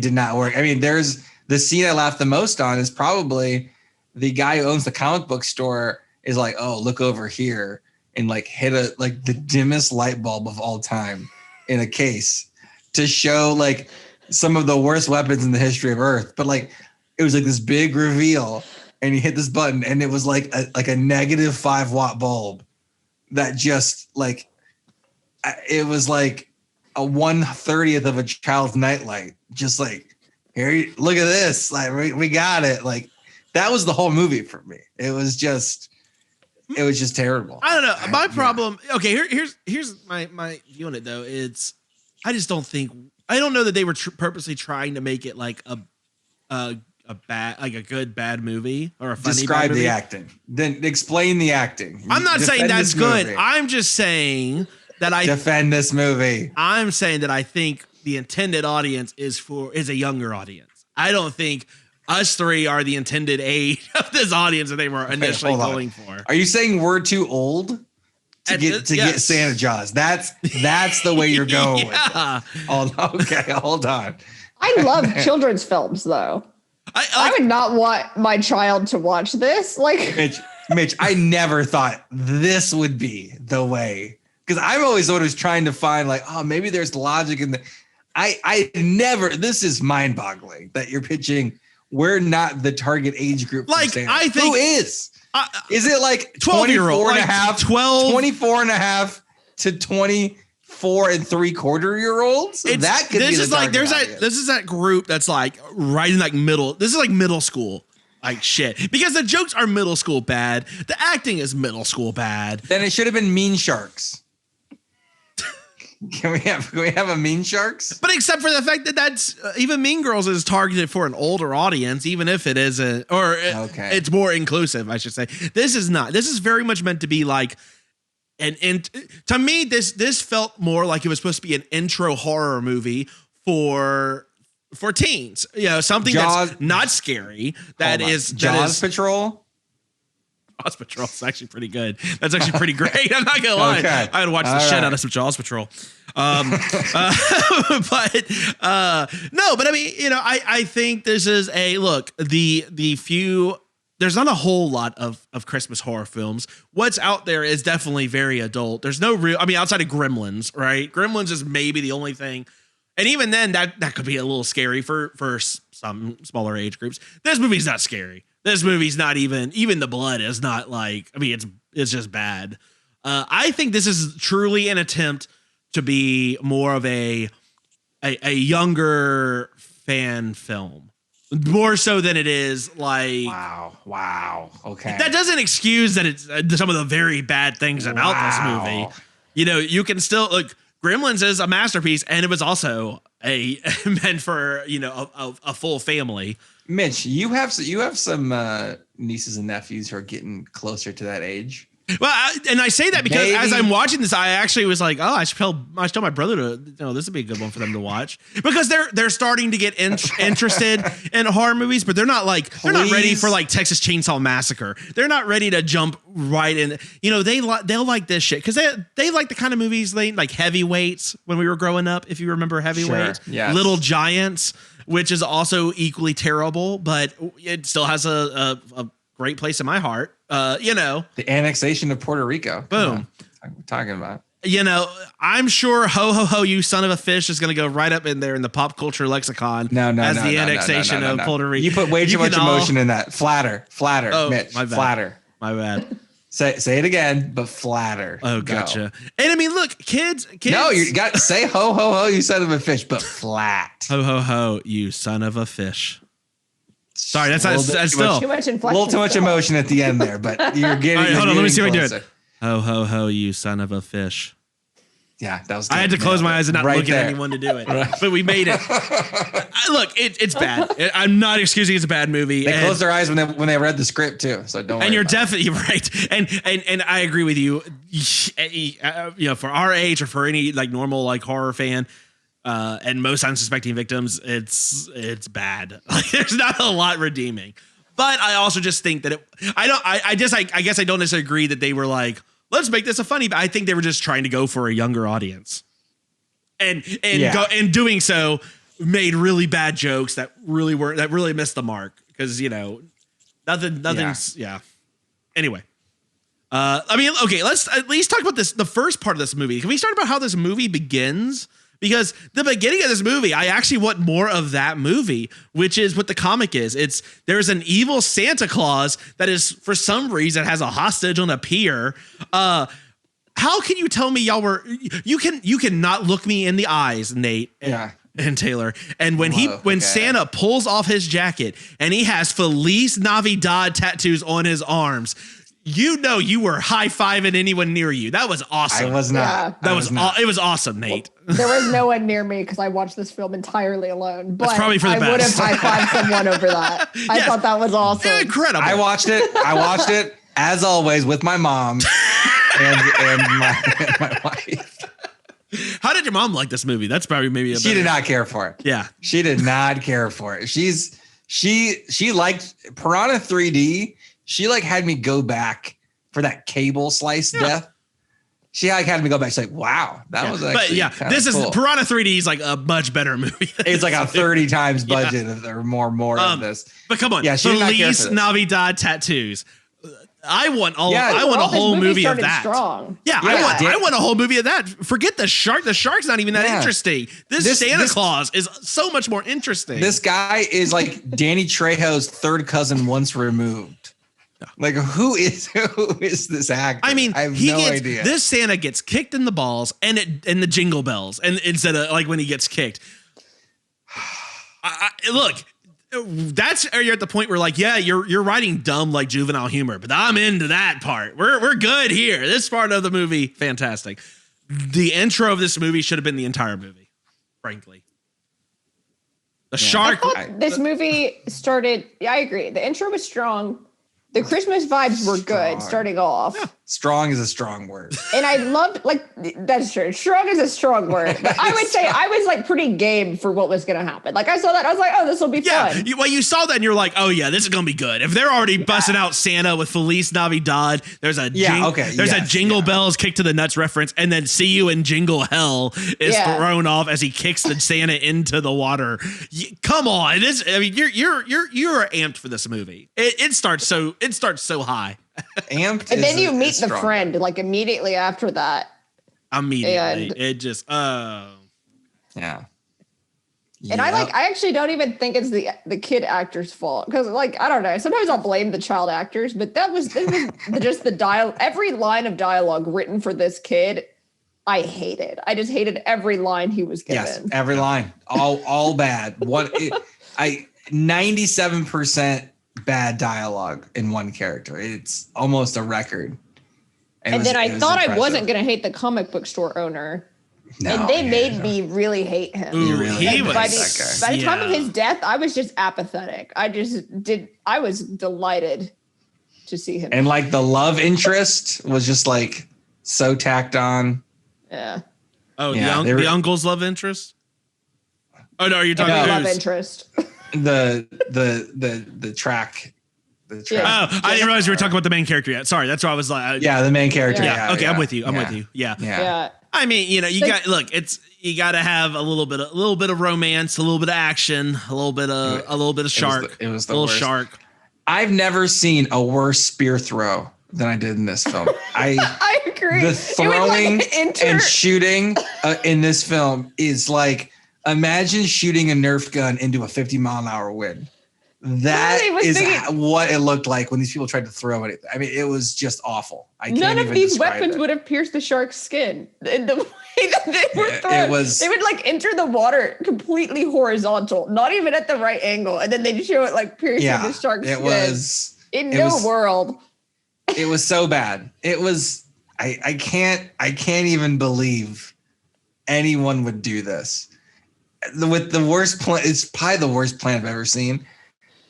did not work. I mean, there's the scene I laughed the most on is probably the guy who owns the comic book store is like, oh, look over here, and like hit the dimmest light bulb of all time in a case to show like some of the worst weapons in the history of Earth. But like it was like this big reveal. And he hit this button, and it was like a negative 5 watt bulb that just like it was like a 1/30th of a child's nightlight. Just like, here, look at this, like we got it. Like that was the whole movie for me. It was just terrible. I don't know. My problem. Okay, here's my view on it though. I just don't know that they were purposely trying to make it like a good bad movie or a funny Describe bad movie. the acting. Then explain the acting. I'm not saying that's good. Movie. I'm just saying that I defend this movie. I'm saying that I think the intended audience is a younger audience. I don't think us three are the intended age of this audience that they were initially going for. Are you saying we're too old to get Santa Jaws? That's the way you're going with it. Hold on. I love children's films though. I would not want my child to watch this. Like Mitch, I never thought this would be the way, because I've always thought it was trying to find like, oh, maybe there's logic in the. I never. This is mind-boggling that you're pitching. We're not the target age group. Like I think who is? Is it like 12-year-old, 24 and a half, 24 and a half to 24 and 3/4-year-olds? That could be the target audience. This is that group that's like right in like middle. This is like middle school like shit, because the jokes are middle school bad. The acting is middle school bad. Then it should have been Mean Sharks. Can we have a Mean Sharks? But except for the fact that that's even Mean Girls is targeted for an older audience, even if it isn't, or it's more inclusive, I should say. This is not. This is very much meant to be like and to me, this felt more like it was supposed to be an intro horror movie for teens. You know, something that's not scary. Jaws Patrol. Jaws Patrol is actually pretty good. That's actually pretty great. I'm not gonna lie. Okay. I would watch the shit out of some Jaws Patrol. But I mean, you know, I think this is there's not a whole lot of Christmas horror films. What's out there is definitely very adult. There's no real, I mean, outside of Gremlins, right? Gremlins is maybe the only thing. And even then that could be a little scary for some smaller age groups. This movie's not scary. This movie's not even the blood is not like, I mean, it's just bad. I think this is truly an attempt to be more of a younger fan film. More so than it is like wow. Okay. That doesn't excuse that it's some of the very bad things about this movie. You know, you can still look. Gremlins is a masterpiece, and it was also meant for, you know, a full family. Mitch, you have some nieces and nephews who are getting closer to that age. Well, and I say that because as I'm watching this, I actually was like, oh, I should tell my brother to, you know, this would be a good one for them to watch, because they're starting to get interested in horror movies, but they're not ready for like Texas Chainsaw Massacre. They're not ready to jump right in. You know, they'll like this shit because they like the kind of movies like Heavyweights when we were growing up. If you remember Heavyweights, sure, yes. Little Giants, which is also equally terrible, but it still has a great place in my heart. You know, the annexation of Puerto Rico. Boom. We're talking about. You know, I'm sure "Ho Ho Ho, You Son of a Fish" is going to go right up in there in the pop culture lexicon. No, the annexation of Puerto Rico. You put way too much emotion in that. Flatter, oh, Mitch. My bad. Flatter. My bad. Say it again, but flatter. Oh, gotcha. Go. And I mean, look, kids. No, you got to say "Ho Ho Ho, You Son of a Fish," but flat. Ho Ho Ho, You Son of a Fish. Sorry, that's still too much a inflection. little too much emotion at the end there, but you're getting. All right, hold on, let me see if I do it. closer. Ho, ho, ho, you son of a fish. Yeah, that was. I had to close my eyes and not Right look there. at anyone to do it, but we made it. Look, it's bad. I'm not excusing it's a bad movie. They closed their eyes when they read the script too, so don't. And you're definitely right. And I agree with you. For our age or for any like normal like horror fan, and most unsuspecting victims, it's bad. Like, there's not a lot redeeming. But I also just think that I guess I don't necessarily agree that they were like, let's make this a funny. But I think they were just trying to go for a younger audience, and doing so made really bad jokes that really missed the mark because nothing's. Anyway, okay, let's at least talk about the first part of this movie. Can we start about how this movie begins? Because the beginning of this movie, I actually want more of that movie, which is what the comic is. There's an evil Santa Claus that is, for some reason, has a hostage on a pier. How can you tell me you cannot look me in the eyes, Nate and Taylor. And when Santa pulls off his jacket and he has Feliz Navidad tattoos on his arms, you were high-fiving anyone near you. That was awesome. I was not. Yeah. It was awesome, Nate. There was no one near me because I watched this film entirely alone. But that's probably for the best. I would have high-fived someone over that. I thought that was awesome. Incredible. I watched it as always with my mom and my wife. How did your mom like this movie? That's probably maybe She did not care for it. Yeah. She did not care for it. She liked Piranha 3D. She had me go back for that cable slice death. She had me go back. She's like, wow, that was actually this is cool. Piranha 3D is like a much better movie. It's like a 30 times budget or more of this. But come on, she did not care for Feliz this. Navidad tattoos. I want a this whole movie of that. Strong. I want a whole movie of that. Forget the shark. The shark's not even that interesting. This Santa Claus is so much more interesting. This guy is like Danny Trejo's third cousin once removed. Like who is this actor? I mean, I have no idea. This Santa gets kicked in the balls and the jingle bells, and instead of like when he gets kicked. Look, you're at the point where like, yeah, you're writing dumb like juvenile humor, but I'm into that part. We're good here. This part of the movie, fantastic. The intro of this movie should have been the entire movie, frankly. The shark. This movie started. Yeah, I agree. The intro was strong. The Christmas vibes were good starting off. Yeah. Strong is a strong word. And I loved, that's true. Strong is a strong word. But I would say I was pretty game for what was going to happen. I saw that. I was like, oh, this will be fun. You saw that and you're like, oh, yeah, this is going to be good. If they're already busting out Santa with Feliz Navidad, there's a Jingle Bells kick to the nuts reference. And then See You in Jingle Hell is thrown off as he kicks the Santa into the water. Come on. You're amped for this movie. It starts so high. Amped. And then you meet the friend immediately after that. Immediately. It just yeah. And I actually don't even think it's the kid actor's fault because I don't know. Sometimes I'll blame the child actors, but this was just the dialogue. Every line of dialogue written for this kid, I hated. I just hated every line he was given. Yes, every line, all bad. 97% bad dialogue in one character. It's almost a record. And then I thought I wasn't going to hate the comic book store owner. And they made me really hate him. By the time of his death, I was just apathetic. I was delighted to see him. And the love interest was just so tacked on. Yeah. Oh, the uncle's love interest? Oh no, you're talking about love interest. The track. Yeah. Oh, I didn't realize you were talking about the main character yet. Sorry, that's why I was like. The main character. Yeah. Okay, I'm with you. I'm with you. Yeah. I mean, you got to have a little bit of romance, a little bit of action, a little bit of shark. It was the little worst. Shark. I've never seen a worse spear throw than I did in this film. I agree. The throwing and shooting in this film is imagine shooting a Nerf gun into a 50-mile-an-hour wind. That is thinking, what it looked like when these people tried to throw anything. I mean, it was just awful. None of these weapons would have pierced the shark's skin. In the way that they were thrown, they would like enter the water completely horizontal, not even at the right angle, and then they'd show it like piercing the shark's skin. In no world. It was so bad. It was. I can't even believe anyone would do this. With the worst plan, it's probably the worst plan I've ever seen.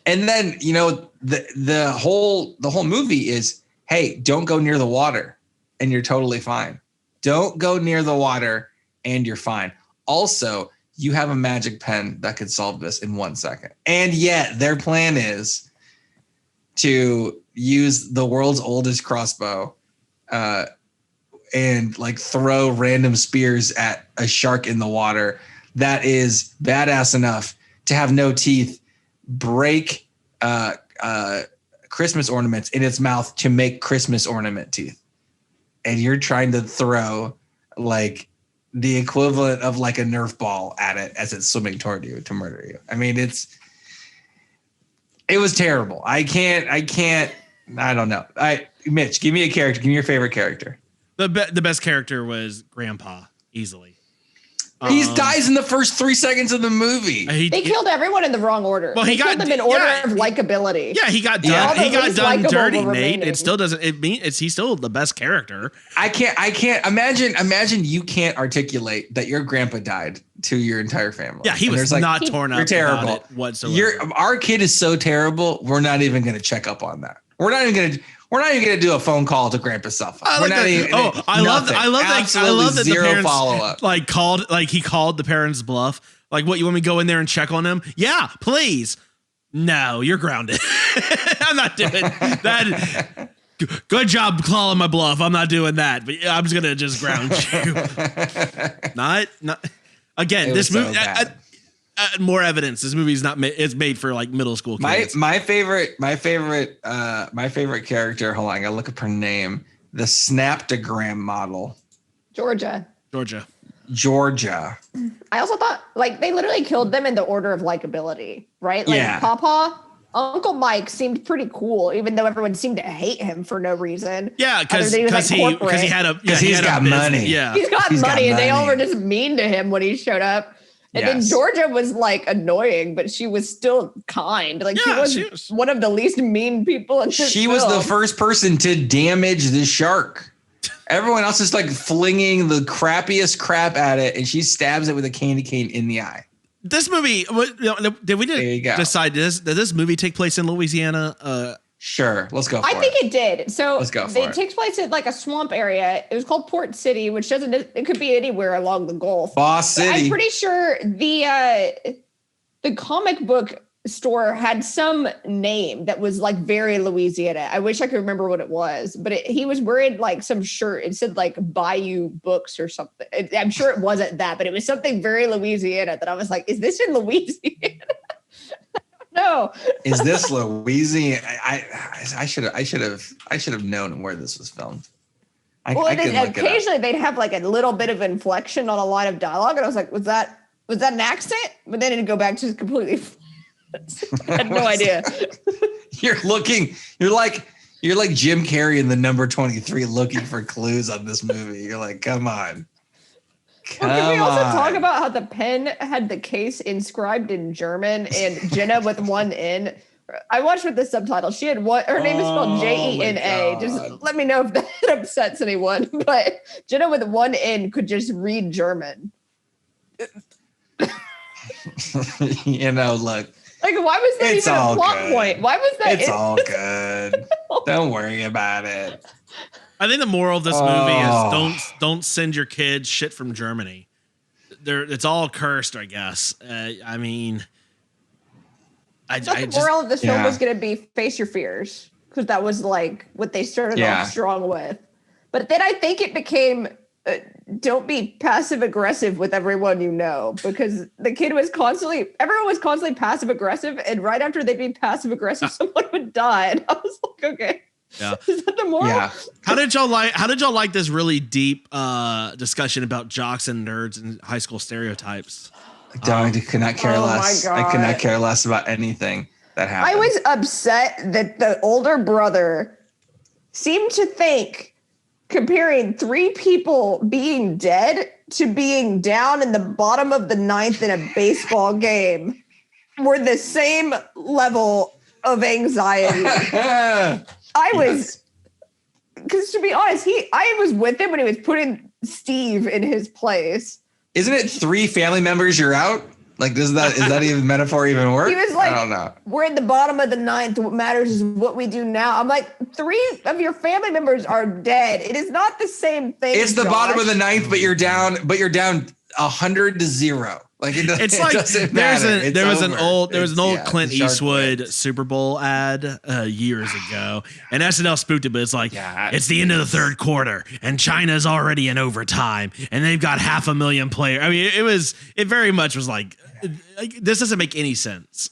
And then, you know, the whole movie is, hey, don't go near the water and you're totally fine. Don't go near the water and you're fine. Also, you have a magic pen that could solve this in 1 second. And yet their plan is to use the world's oldest crossbow and like throw random spears at a shark in the water that is badass enough to have no teeth, break Christmas ornaments in its mouth to make Christmas ornament teeth. And you're trying to throw like the equivalent of like a Nerf ball at it as it's swimming toward you to murder you. I mean, it was terrible. I don't know. Mitch, give me a character. Give me your favorite character. The best character was Grandpa, easily. He dies in the first 3 seconds of the movie. They killed everyone in the wrong order. Well, they killed them in order of likability. Yeah, he got done. He got done dirty, Nate. It still doesn't. He's still the best character. I can't imagine you can't articulate that your grandpa died to your entire family. Yeah, he was not torn up. You're terrible about it whatsoever. Our kid is so terrible. We're not even going to check up on that. We're not even going to do a phone call to Grandpa's cell phone. I love that zero the parents follow-up. He called the parents' bluff. Like, what, you want me to go in there and check on him? Yeah, please. No, you're grounded. I'm not doing that. Good job calling my bluff. I'm not doing that. But I'm just gonna just ground you. Not again. This movie. More evidence. This movie's not. It's made for like middle school kids. My favorite character. Hold on, I gotta look up her name. The Snaptogram model. Georgia. I also thought like they literally killed them in the order of likability, right? Like Papa, Uncle Mike seemed pretty cool, even though everyone seemed to hate him for no reason. Yeah, because he's got money. Yeah, he's got money, and they all were just mean to him when he showed up. And then Georgia was like annoying, but she was still kind. Like she was one of the least mean people in this film. Was the first person to damage the shark. Everyone else is like flinging the crappiest crap at it, and she stabs it with a candy cane in the eye. This movie, did we decide did this movie take place in Louisiana? Sure, let's go for it. I think it did. So let's go for it. It takes place in like a swamp area. It was called Port City, which it could be anywhere along the Gulf. Boss City. But I'm pretty sure the comic book store had some name that was like very Louisiana. I wish I could remember what it was, but he was wearing like some shirt. It said like Bayou Books or something. I'm sure it wasn't that, but it was something very Louisiana that I was like, is this in Louisiana? No. Is this Louisiana? I should have known where this was filmed. Occasionally they'd have like a little bit of inflection on a line of dialogue, and I was like, was that an accent? But then it'd go back to completely. I had no idea. You're like Jim Carrey in The Number 23 looking for clues on this movie. You're like, come on. Can we also talk about how the pen had the case inscribed in German and Jenna with one N? I watched with the subtitle. She had her name is spelled Jena. Just let me know if that upsets anyone. But Jenna with one N could just read German. Look. Like, why was that even a plot point? Why was that? It's all good. Don't worry about it. I think the moral of this movie is don't send your kids shit from Germany. It's all cursed, I guess. I mean, the moral of this film was going to be face your fears, because that was like what they started off strong with. But then I think it became don't be passive aggressive with everyone you know, because everyone was constantly passive aggressive, and right after they'd be passive aggressive, someone would die, and I was like, okay. Yeah. Is that the moral? Yeah. How did y'all like this really deep discussion about jocks and nerds and high school stereotypes? I could not care less. My God. I could not care less about anything. that happened. I was upset that the older brother seemed to think comparing 3 people being dead to being down in the bottom of the 9th in a baseball game were the same level of anxiety. I was, because to be honest, I was with him when he was putting Steve in his place. Isn't it 3 family members you're out? Like, is that even metaphor even work? He was like, I don't know. We're in the bottom of the 9th. What matters is what we do now. I'm like, 3 of your family members are dead. It is not the same thing. It's the Josh. bottom of the 9th, but you're down 100-0. Like It's like there was an old Clint Eastwood Super Bowl ad years ago, and SNL spoofed it, but it's like it's the end of the 3rd quarter, and China's already in overtime, and they've got 500,000 players. I mean, it very much was like this doesn't make any sense.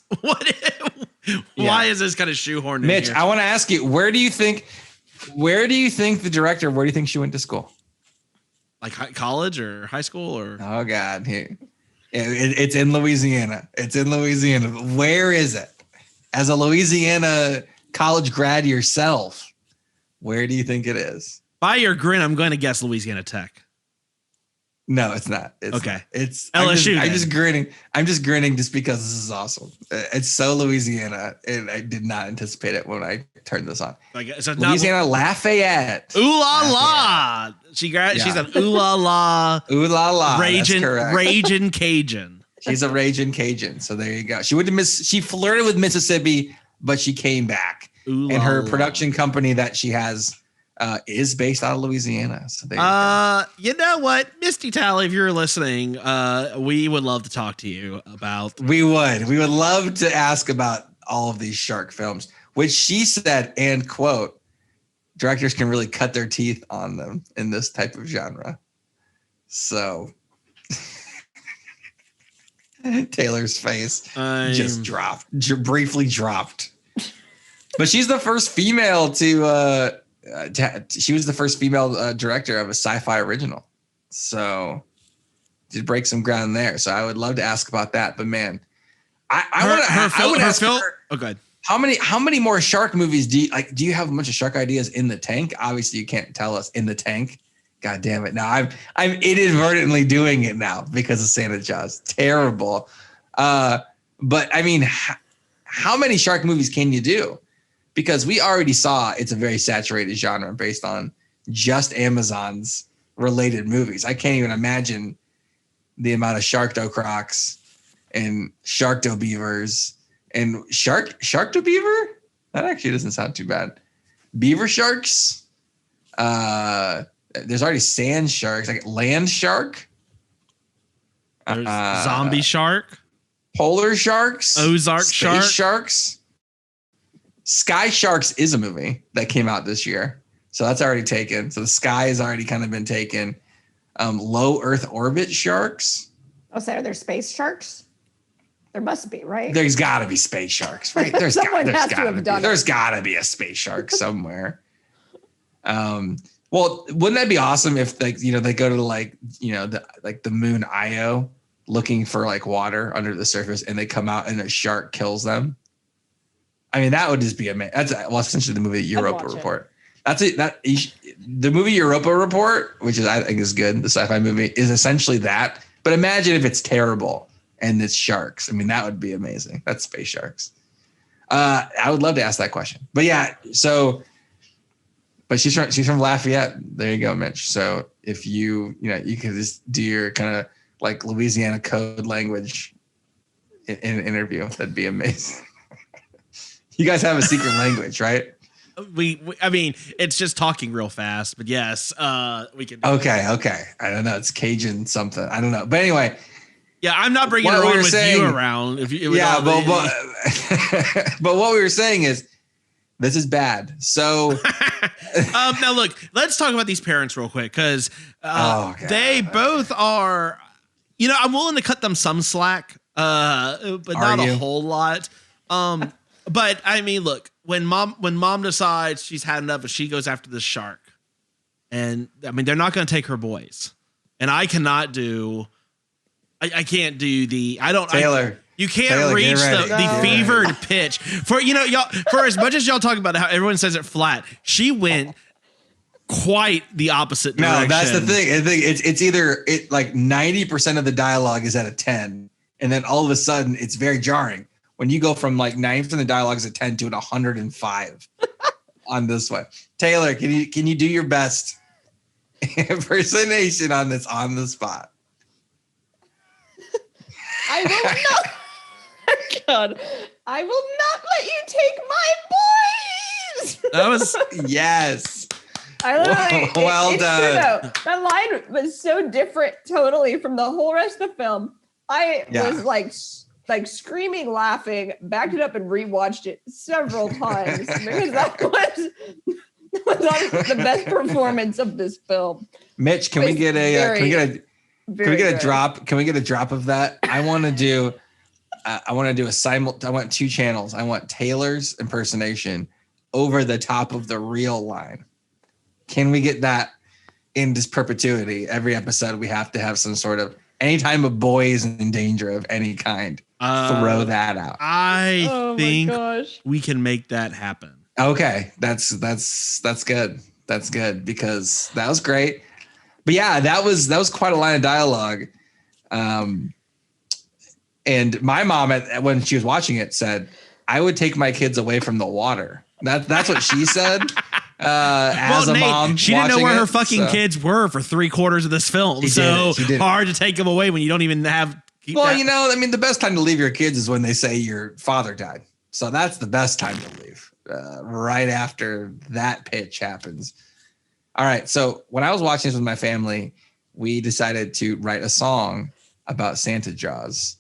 Why is this kind of shoehorned in Mitch, here? I want to ask you, where do you think the director, where do you think she went to school? Like college or high school or? Oh God, it's in Louisiana. It's in Louisiana. Where is it? As a Louisiana college grad yourself, where do you think it is? By your grin, I'm going to guess Louisiana Tech. No, it's not. It's okay. Not. It's LSU. I'm just grinning. I'm just grinning just because this is awesome. It's so Louisiana, and I did not anticipate it when I turned this on. So Louisiana Lafayette. Ooh la la! She's an ooh la la. Ooh la la. Raging Cajun. She's a raging Cajun. So there you go. She flirted with Mississippi, but she came back. Ooh and her la production company that she has is based out of Louisiana. So there you know what, Misty Tally, if you're listening, we would love to talk to you about. We would love to ask about all of these shark films, which she said, and quote, directors can really cut their teeth on them in this type of genre. So Taylor's face just briefly dropped. But she's the first female she was the first female director of a sci-fi original. So did break some ground there. So I would love to ask about that. But man, I would ask her, oh, go ahead. How many more shark movies do you like? Do you have a bunch of shark ideas in the tank? Obviously you can't tell us in the tank. God damn it. Now I'm inadvertently doing it now because of Santa Jaws. Terrible. But I mean, how many shark movies can you do? Because we already saw it's a very saturated genre based on just Amazon's related movies. I can't even imagine the amount of Sharkdo Crocs and Sharkdo Beavers and Sharkdo Beaver. That actually doesn't sound too bad. Beaver sharks. There's already sand sharks, like land shark. There's zombie shark. Polar sharks. Ozark space sharks. Sky Sharks is a movie that came out this year. So that's already taken. So the sky has already kind of been taken. Low Earth orbit sharks. Oh, so are there space sharks? There must be, right? There's got to be space sharks, right? There's got to be a space shark somewhere. Well, wouldn't that be awesome if they go to the moon Io looking for like water under the surface and they come out and a shark kills them? I mean, that would just be amazing. That's essentially the movie Europa Report. That's it. The movie Europa Report, which I think is good, the sci-fi movie, is essentially that. But imagine if it's terrible and it's sharks. I mean, that would be amazing. That's space sharks. I would love to ask that question. But yeah, but she's from Lafayette. There you go, Mitch. So if you could just do your kind of like Louisiana code language in an interview, that'd be amazing. You guys have a secret language, right? I mean, it's just talking real fast, but yes, we can. Okay. I don't know. It's Cajun something. I don't know. But anyway. Yeah, I'm not bringing it on with you around. But what we were saying is this is bad. So now look, let's talk about these parents real quick because they both are. I'm willing to cut them some slack, but not a whole lot. But I mean, look, when mom decides she's had enough, and she goes after the shark, and I mean, they're not going to take her boys, and I cannot do. I can't do the. I don't. Taylor, You can't Taylor, reach get the ready. fevered pitch for y'all. For as much as y'all talk about how everyone says it flat, she went quite the opposite direction. No, that's the thing. I think it's either like 90% of the dialogue is at a 10, and then all of a sudden it's very jarring when you go from like 90% of the dialogue is a 10 to an 105 on this one. Taylor, can you do your best impersonation on this on the spot? I will not. God, I will not let you take my boys. That was Yes. I literally, Well it's done. true, though. That line was so different totally from the whole rest of the film. I was like screaming, laughing, backed it up and rewatched it several times because that was the best performance of this film. Mitch, can we get a drop? Can we get a drop of that? I want to do I want two channels. I want Taylor's impersonation over the top of the real line. Can we get that in this perpetuity? Every episode we have to have some sort of, anytime a boy is in danger of any kind, throw that out. I think we can make that happen. Okay, that's good. That's good because that was great. But yeah, that was quite a line of dialogue. And my mom, when she was watching it, said, "I would take my kids away from the water." That's what she said. As a mom, she didn't know where her fucking kids were for 3/4 of this film. So hard to take them away when you don't even have. The best time to leave your kids is when they say your father died. So that's the best time to leave. Right after that pitch happens. All right. So when I was watching this with my family, we decided to write a song about Santa Jaws.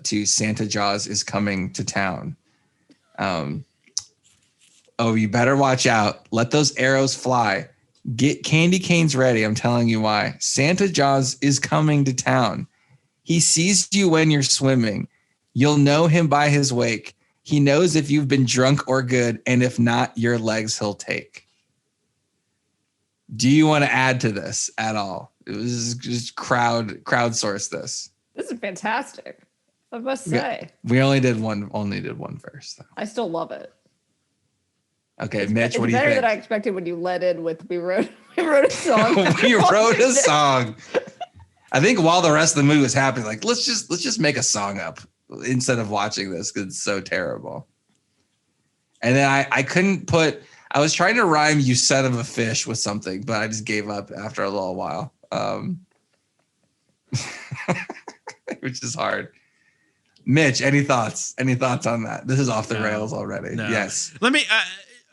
To Santa Jaws is coming to town. Oh, you better watch out. Let those arrows fly. Get candy canes ready. I'm telling you why. Santa Jaws is coming to town. He sees you when you're swimming. You'll know him by his wake. He knows if you've been drunk or good, and if not, your legs he'll take. Do you want to add to this at all? It was just crowdsource this. This is fantastic. I must say. We only did one verse though. I still love it. Okay, Mitch, what do you think? It's better than I expected when you led in with we wrote a song. We wrote a song. I think while the rest of the movie was happening, like let's just make a song up instead of watching this because it's so terrible. And then I couldn't put. I was trying to rhyme "you son of a fish" with something, but I just gave up after a little while, which is hard. Mitch, any thoughts? Any thoughts on that? This is off the rails already. No. Yes. Let me.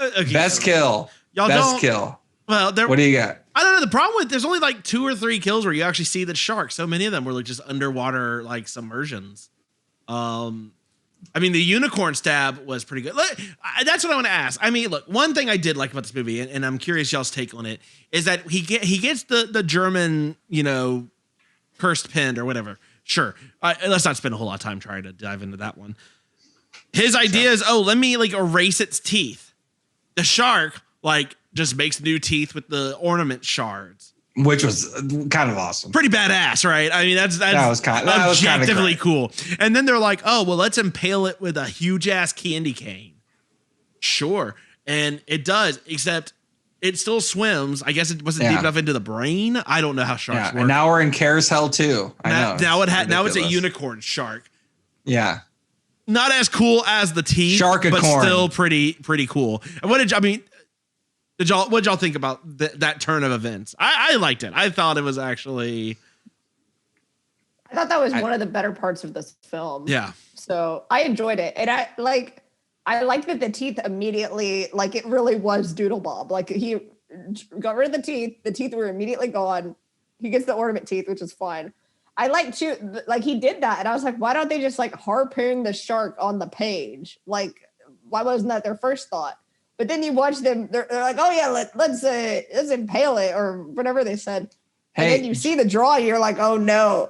Okay, Best kill. Y'all Best kill. Well, what do you got? I don't know. The problem with there's only like 2 or 3 kills where you actually see the shark. So many of them were like just underwater like submersions. I mean, the unicorn stab was pretty good. That's what I want to ask. I mean, look, one thing I did like about this movie, and I'm curious y'all's take on it, is that he gets the German, cursed pin or whatever. Sure. Let's not spend a whole lot of time trying to dive into that one. His idea is, let me like erase its teeth. The shark just makes new teeth with the ornament shards, which was kind of awesome. Pretty badass, right? I mean, that's objectively cool. And then they're like, let's impale it with a huge ass candy cane. Sure. And it does, except it still swims. I guess it wasn't deep enough into the brain. I don't know how sharks work. And now we're in Carousel too. Now it's a unicorn shark. Yeah. Not as cool as the teeth, but still pretty cool. And what did y'all think about that turn of events? I liked it. I thought it was actually. I thought that was one of the better parts of this film. Yeah. So I enjoyed it, and I like that the teeth immediately, like it really was Doodle Bob. Like he got rid of the teeth. The teeth were immediately gone. He gets the ornament teeth, which is fine. I like too, like he did that, and I was like, why don't they just like harpoon the shark on the page? Like, why wasn't that their first thought? But then you watch them; they're like, oh yeah, let's impale it or whatever they said. And then you see the drawing, you're like, oh no,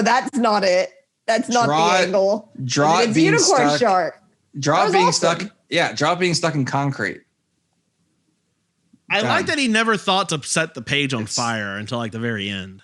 that's not it. That's not the angle. It's unicorn shark. Draw it being stuck. Yeah, draw it being stuck in concrete. I like that he never thought to set the page on fire until like the very end.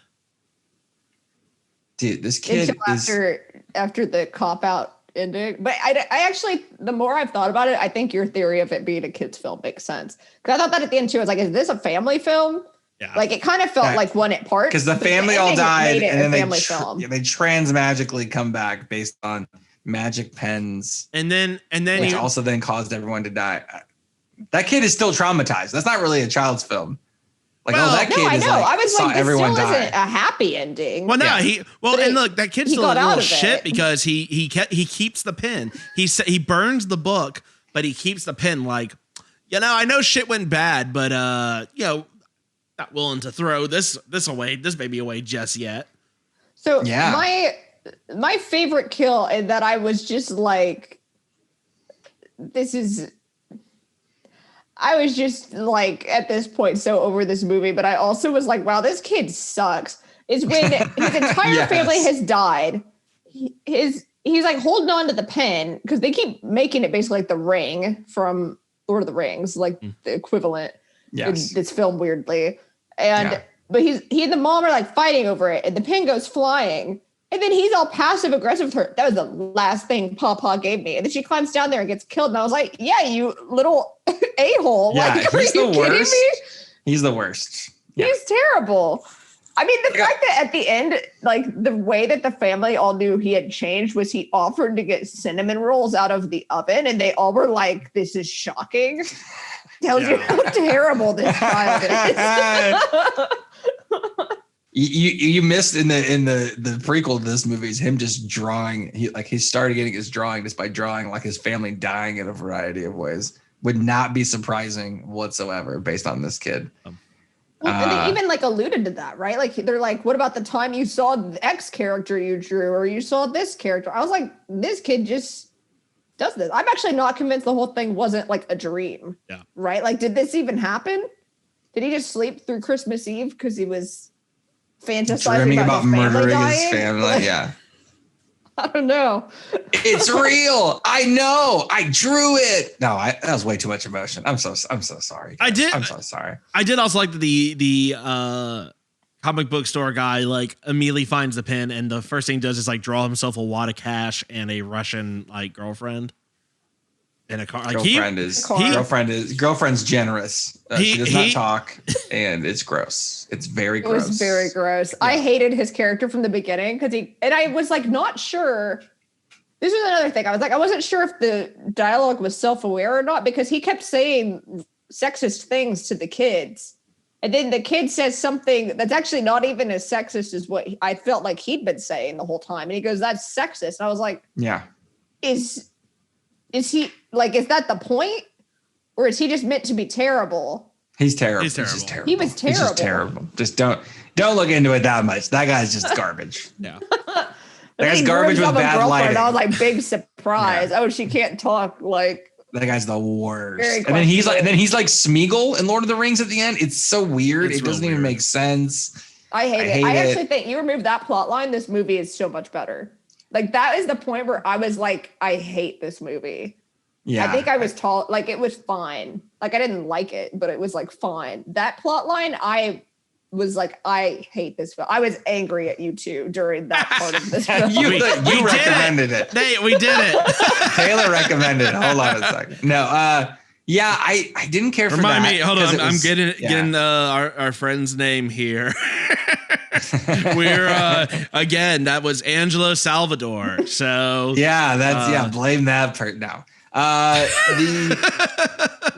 Dude, this kid after after the cop out ending. But I actually, the more I've thought about it, I think your theory of it being a kid's film makes sense. Because I thought that at the end too. I was like, is this a family film? Yeah. Like it kind of felt like one at parts. Because the family all died, and then they trans magically come back based on magic pens, and then which also then caused everyone to die. That kid is still traumatized. That's not really a child's film. Like, that kid is like, I was saw like, this everyone still die. isn't a happy ending. Well, no, and look, that kid's still a little shit it. because he keeps the pen. He burns the book, but he keeps the pen. Like, I know shit went bad, but not willing to throw this baby away just yet. So my favorite kill, and that I was just like, I was just like at this point so over this movie, but I also was like, wow, this kid sucks. Is when his entire family has died. He's like holding on to the pen because they keep making it basically like the ring from Lord of the Rings, like the equivalent in this film weirdly. And but he and the mom are like fighting over it, and the pen goes flying. And then he's all passive aggressive with her. That was the last thing Pawpaw gave me. And then she climbs down there and gets killed. And I was like, yeah, you little a-hole. Yeah, like, are he's you the worst. Me? He's the worst. Yeah. He's terrible. I mean, the fact that at the end, like the way that the family all knew he had changed was he offered to get cinnamon rolls out of the oven. And they all were like, this is shocking. Tells you how terrible this child is. You missed in the prequel to this movie is him just drawing. He started getting his drawing just by drawing like his family dying in a variety of ways. Would not be surprising whatsoever based on this kid. Well, and they even like alluded to that, right? Like they're like, what about the time you saw the X character you drew, or you saw this character? I was like, this kid just does this. I'm actually not convinced the whole thing wasn't like a dream. Yeah. Right? Like, did this even happen? Did he just sleep through Christmas Eve because he was fantasizing about murdering his family? Yeah. I don't know. It's real. I know. I drew it. No, that was way too much emotion. I'm so sorry. I'm so sorry. I did also like the comic book store guy like immediately finds the pen, and the first thing he does is like draw himself a wad of cash and a Russian like girlfriend in a car. Like girlfriend's generous. She does not talk, and it's gross. It's very gross. It was very gross. Yeah. I hated his character from the beginning because I was like not sure. This was another thing. I wasn't sure if the dialogue was self-aware or not because he kept saying sexist things to the kids. And then the kid says something that's actually not even as sexist as what I felt like he'd been saying the whole time. And he goes, that's sexist. And I was like, yeah. Is he like, is that the point? Or is he just meant to be terrible? He's terrible. He's terrible. Just terrible. He was terrible. He's just terrible. Just don't look into it that much. That guy's just garbage. Yeah. That guy's garbage with bad lighting. I was like, big surprise. Yeah. Oh, she can't talk. Like, that guy's the worst. And then he's like Smeagol in Lord of the Rings at the end. It's so weird. It doesn't even make sense. I hate it. I actually think you remove that plot line, this movie is so much better. Like that is the point where I was like, I hate this movie. Yeah. I think I was like it was fine. Like I didn't like it, but it was like fine. That plot line, I was like, I hate this film. I was angry at you two during that part of this film. you recommended it. We did it. Taylor recommended it. Hold on a second. No, yeah, I didn't care for that. Remind me, hold on. I'm getting our friend's name here. We're again, that was Angelo Salvador. So that's blame that part now.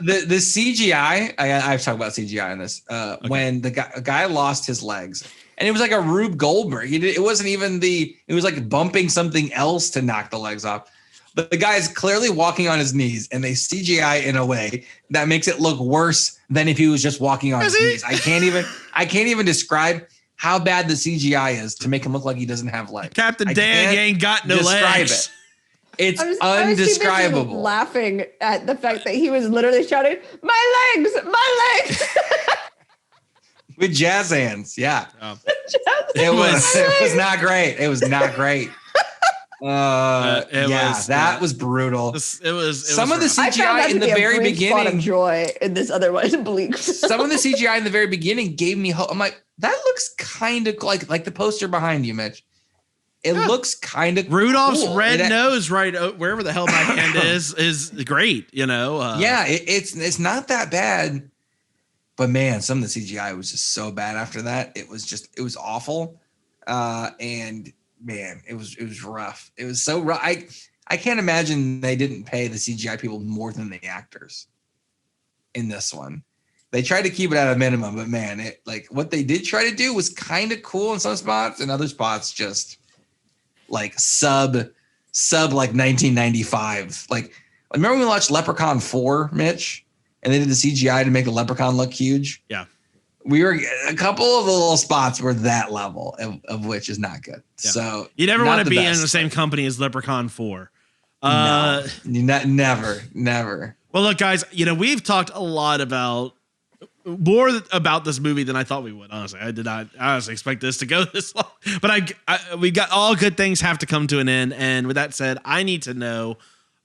The CGI, I've talked about CGI in this. When the guy lost his legs, and it was like a Rube Goldberg. It wasn't even it was like bumping something else to knock the legs off. But the guy is clearly walking on his knees, and they CGI in a way that makes it look worse than if he was just walking on his knees. I can't even describe how bad the CGI is to make him look like he doesn't have legs. Captain Dan, you ain't got no legs. It's undescribable. I was laughing at the fact that he was literally shouting, "My legs, my legs!" With jazz hands, yeah. It was not great. It was not great. That was brutal. Some of the CGI in the very beginning. Of joy in this otherwise bleak. Some of the CGI in the very beginning gave me hope. I'm like, that looks kind of like the poster behind you, Mitch. It looks kind of Rudolph's cool. red nose, right wherever the hell my hand is great. Yeah, it's not that bad, but man, some of the CGI was just so bad after that. It was awful, and man, it was rough. It was so rough. I can't imagine they didn't pay the CGI people more than the actors in this one. They tried to keep it at a minimum, but man, what they did try to do was kind of cool in some spots, and other spots just like sub like 1995. Like, remember when we watched Leprechaun 4, Mitch, and they did the CGI to make the Leprechaun look huge? Yeah. We were a couple of the little spots were that level of which is not good. Yeah. So you never want to be in the same company as Leprechaun 4. No, never. Well, look, guys, we've talked a lot more about this movie than I thought we would. Honestly, I did not honestly expect this to go this long, but we got all good things have to come to an end. And with that said, I need to know,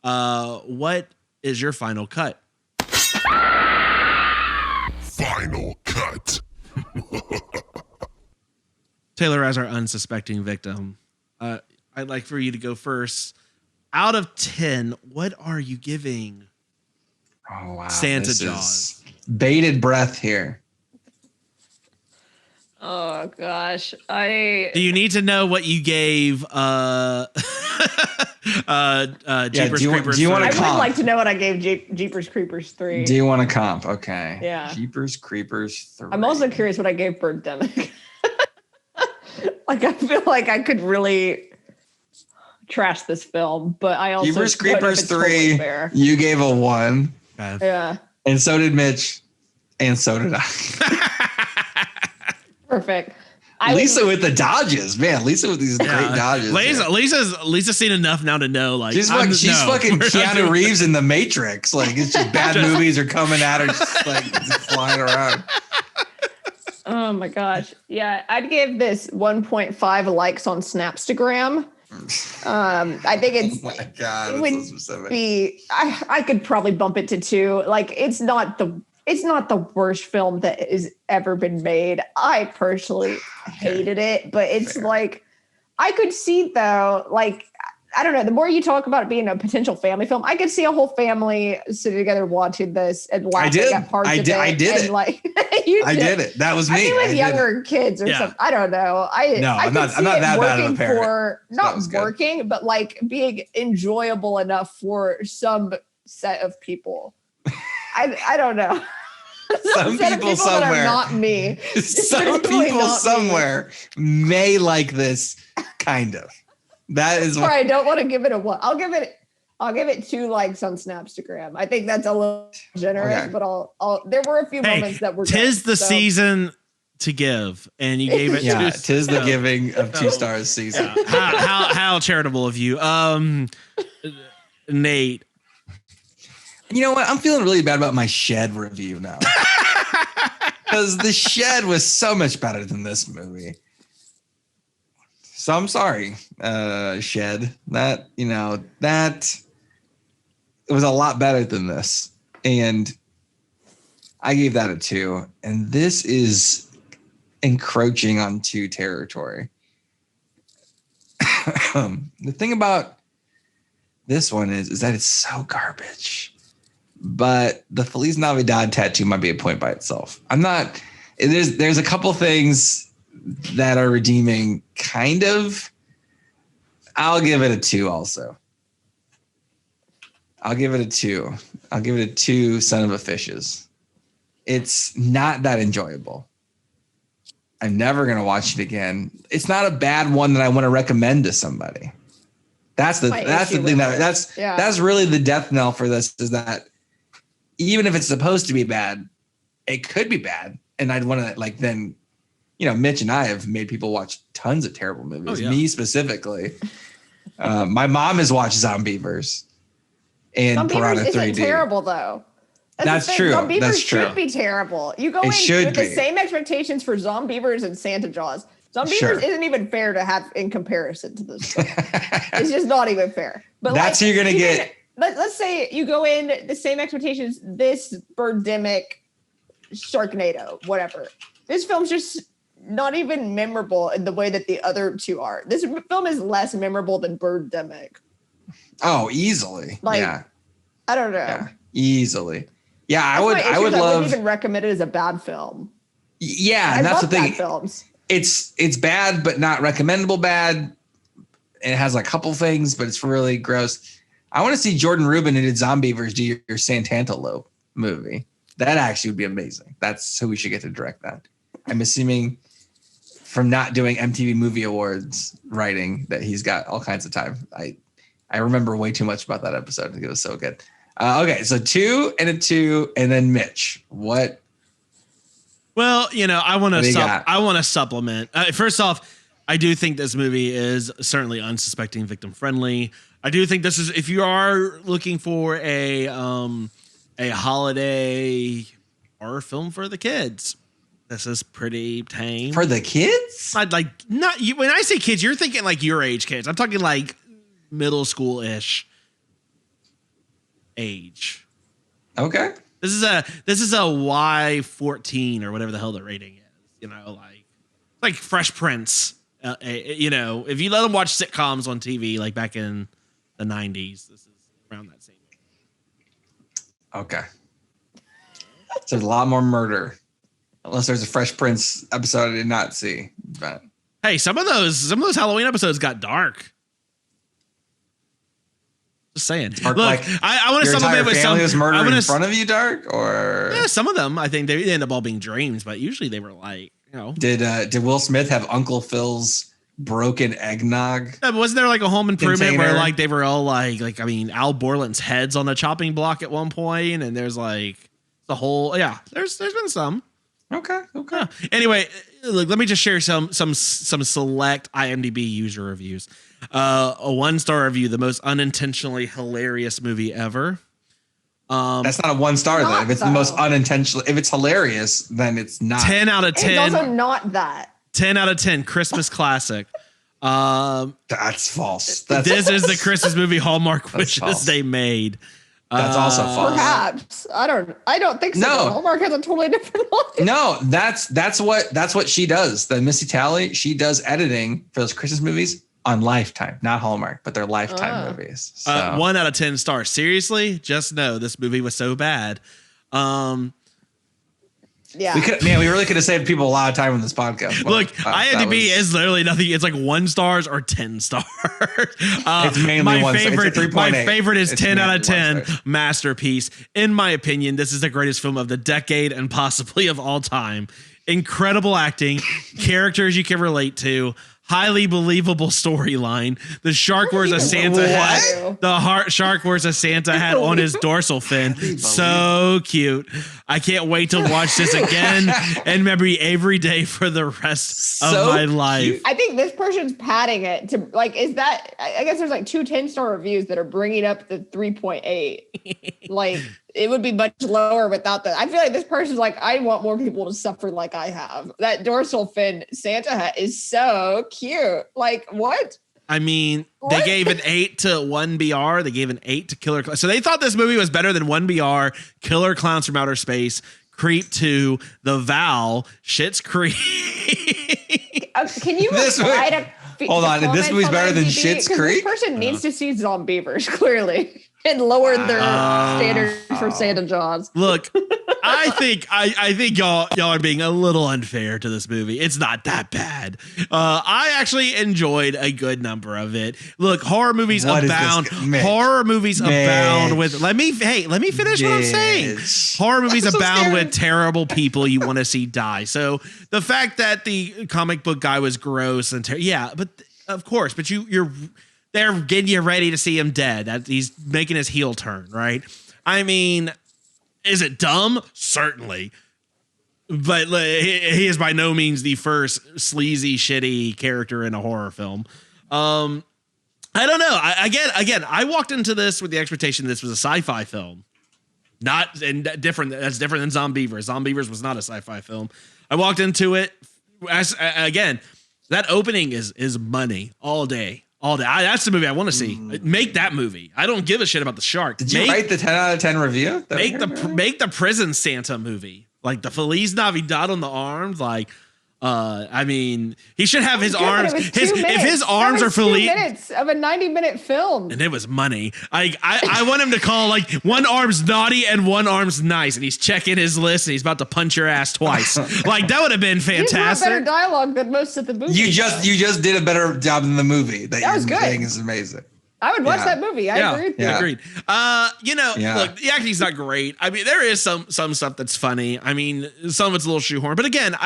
what is your final cut? Final cut. Taylor, as our unsuspecting victim, I'd like for you to go first. Out of 10, what are you giving Santa Jaws? Bated breath here. Oh gosh, Do you need to know what you gave? Jeepers Creepers. Do you want I to would comp? like to know what I gave Jeepers Creepers 3. Do you want to comp? Okay. Yeah. Jeepers Creepers 3. I'm also curious what I gave Birdemic. Like, I feel like I could really trash this film, but I also Jeepers Creepers 3. Totally fair. You gave a 1. Yeah. And so did Mitch. And so did I. Perfect. Lisa with the dodges, man. Lisa with these great dodges. Lisa's seen enough now to know. Like, she's fucking Keanu Reeves in The Matrix. Like, it's just bad movies are coming at her, just like flying around. Oh my gosh. Yeah, I'd give this 1.5 likes on Snapstagram. I think it's oh my God, it would so specific. be I could probably bump it to 2. Like, it's not the worst film that has ever been made. I personally hated it, but it's like, I could see though, like, I don't know, the more you talk about it being a potential family film, I could see a whole family sitting together watching this and laughing at parts of it. I did it. Like, I did it. That was me. I mean, with younger kids or something. I don't know. I'm not that bad of a parent. Not working, but like being enjoyable enough for some set of people. I don't know. Some people somewhere. That are not me. Some people somewhere may like this, kind of. That is why I don't want to give it a 1. I'll give it 2 likes on Snapstagram. I think that's a little generous, but I'll there were a few moments that were tis good, the season to give, and you gave it 2. Tis the giving of 2 stars season. Yeah. How charitable of you. Nate. You know what? I'm feeling really bad about my Shed review now. Because the Shed was so much better than this movie. So I'm sorry, Shed. That it was a lot better than this. And I gave that a 2. And this is encroaching on 2 territory. The thing about this one is that it's so garbage. But the Feliz Navidad tattoo might be a point by itself. There's a couple things that are redeeming, kind of. I'll give it a 2 also. I'll give it a 2. I'll give it a 2 son of a fishes. It's not that enjoyable. I'm never going to watch it again. It's not a bad one that I want to recommend to somebody. That's the thing that's really the death knell for this, is that even if it's supposed to be bad, it could be bad. And I'd want to, like, then, Mitch and I have made people watch tons of terrible movies. Me specifically. My mom has watched Zombievers and Piranha 3D. Isn't terrible though. That's true. Zombievers should be terrible. You go in with the same expectations for Zombievers and Santa Jaws. Zombievers isn't even fair to have in comparison to this film. It's just not even fair. But that's who you're gonna get. Let's say you go in the same expectations. This Birdemic, Sharknado, whatever. This film's just not even memorable in the way that the other two are. This film is less memorable than Birdemic. Oh, easily. Like, yeah. I don't know. Yeah, easily. Yeah, That's I would love. I wouldn't even recommend it as a bad film. Yeah, and that's the thing. Bad films. It's bad, but not recommendable bad. And it has a couple things, but it's really gross. I want to see Jordan Rubin, who did Zombievers, do your Santantelope movie. That actually would be amazing. That's who we should get to direct that. I'm assuming from not doing MTV Movie Awards writing that he's got all kinds of time. I remember way too much about that episode. I think it was so good. Okay, so 2 and a 2, and then Mitch. What? Well, I want to supplement. First off, I do think this movie is certainly unsuspecting victim friendly. I do think this is, if you are looking for a holiday horror film for the kids, this is pretty tame. For the kids? I'd like not you. When I say kids, you're thinking like your age kids. I'm talking like middle school-ish age. Okay. This is a Y14 or whatever the hell the rating is. Like Fresh Prince. If you let them watch sitcoms on TV like back in the 90s, this is around that same age. Okay. So there's a lot more murder. Unless there's a Fresh Prince episode I did not see. But hey, some of those Halloween episodes got dark. Just saying. Look, I want to supplement with family was murdered in front of you, dark, or some of them. I think they end up all being dreams, but usually they were like, Did Will Smith have Uncle Phil's broken eggnog? Yeah, but wasn't there like a Home Improvement where like they were all like Al Borland's head's on the chopping block at one point, and there's like the whole There's been some. Okay. Anyway, look, let me just share some select IMDb user reviews. A 1-star review: the most unintentionally hilarious movie ever. That's not a 1-star though. If it's the most unintentional, if it's hilarious, then it's not. 10 out of 10. It's also not that. 10 out of 10. Christmas classic. That's false. This is the Christmas movie Hallmark wishes they made. That's also false. Perhaps. I don't think so. No. Hallmark has a totally different line. No, that's what she does. The Missy Talley, she does editing for those Christmas movies on Lifetime, not Hallmark, but they're Lifetime movies. So. 1 out of 10 stars. Seriously, just know this movie was so bad. Yeah, we really could have saved people a lot of time on this podcast. Look, IMDb is literally nothing. It's like 1 stars or 10 stars. It's mainly my favorite. My favorite is 10 out of 10. Masterpiece. In my opinion, this is the greatest film of the decade and possibly of all time. Incredible acting, characters you can relate to. Highly believable storyline. The shark wears a Santa hat. The shark wears a Santa hat on his dorsal fin. So cute. I can't wait to watch this again and maybe every day for the rest of my life. I think this person's padding it to like, is that, I guess there's like 2 10-star reviews that are bringing up the 3.8. Like, it would be much lower without that. I feel like this person's like, I want more people to suffer like I have. That dorsal fin Santa hat is so cute. Like, what? I mean, they gave an 8 to 1BR. They gave an 8 to Killer Clowns. So they thought this movie was better than 1BR, Killer Clowns from Outer Space, Creep 2, The Vow, Schitt's Creek. Can you reply to hold on, this movie's better than Schitt's Creek? This person needs to see Zombievers, clearly. And lower their standards for Santa Jaws. Look, I think y'all are being a little unfair to this movie. It's not that bad. I actually enjoyed a good number of it. Look, horror movies abound. Horror movies abound with. Let me finish what I'm saying. Horror movies abound with terrible people you want to see die. So the fact that the comic book guy was gross and but of course, but they're getting you ready to see him dead. That he's making his heel turn, right? I mean, is it dumb? Certainly. But he is by no means the first sleazy, shitty character in a horror film. I don't know. I walked into this with the expectation this was a sci-fi film. That's different than Zombievers. Zombievers was not a sci-fi film. I walked into it again. That opening is money all day. That's the movie I want to see. Make that movie. I don't give a shit about the shark. Did you write the 10 out of 10 review? Make the prison Santa movie. Like the Feliz Navidad on the arms. Like, I mean, he should have his Good, but arms. it was If 2 minutes. his arms That are was fully 2 minutes of a 90-minute film. and it was money. I want him to call like one arm's naughty and one arm's nice, and he's checking his list and he's about to punch your ass twice. Like that would have been He's got fantastic. better dialogue than most of the movies. You just did a better job than the movie. That was good. Saying is amazing. I would watch Yeah. that movie. I agree with you. Yeah. Agreed. Look, the acting's not great. I mean, there is some stuff that's funny. I mean, some of it's a little shoehorned. But again,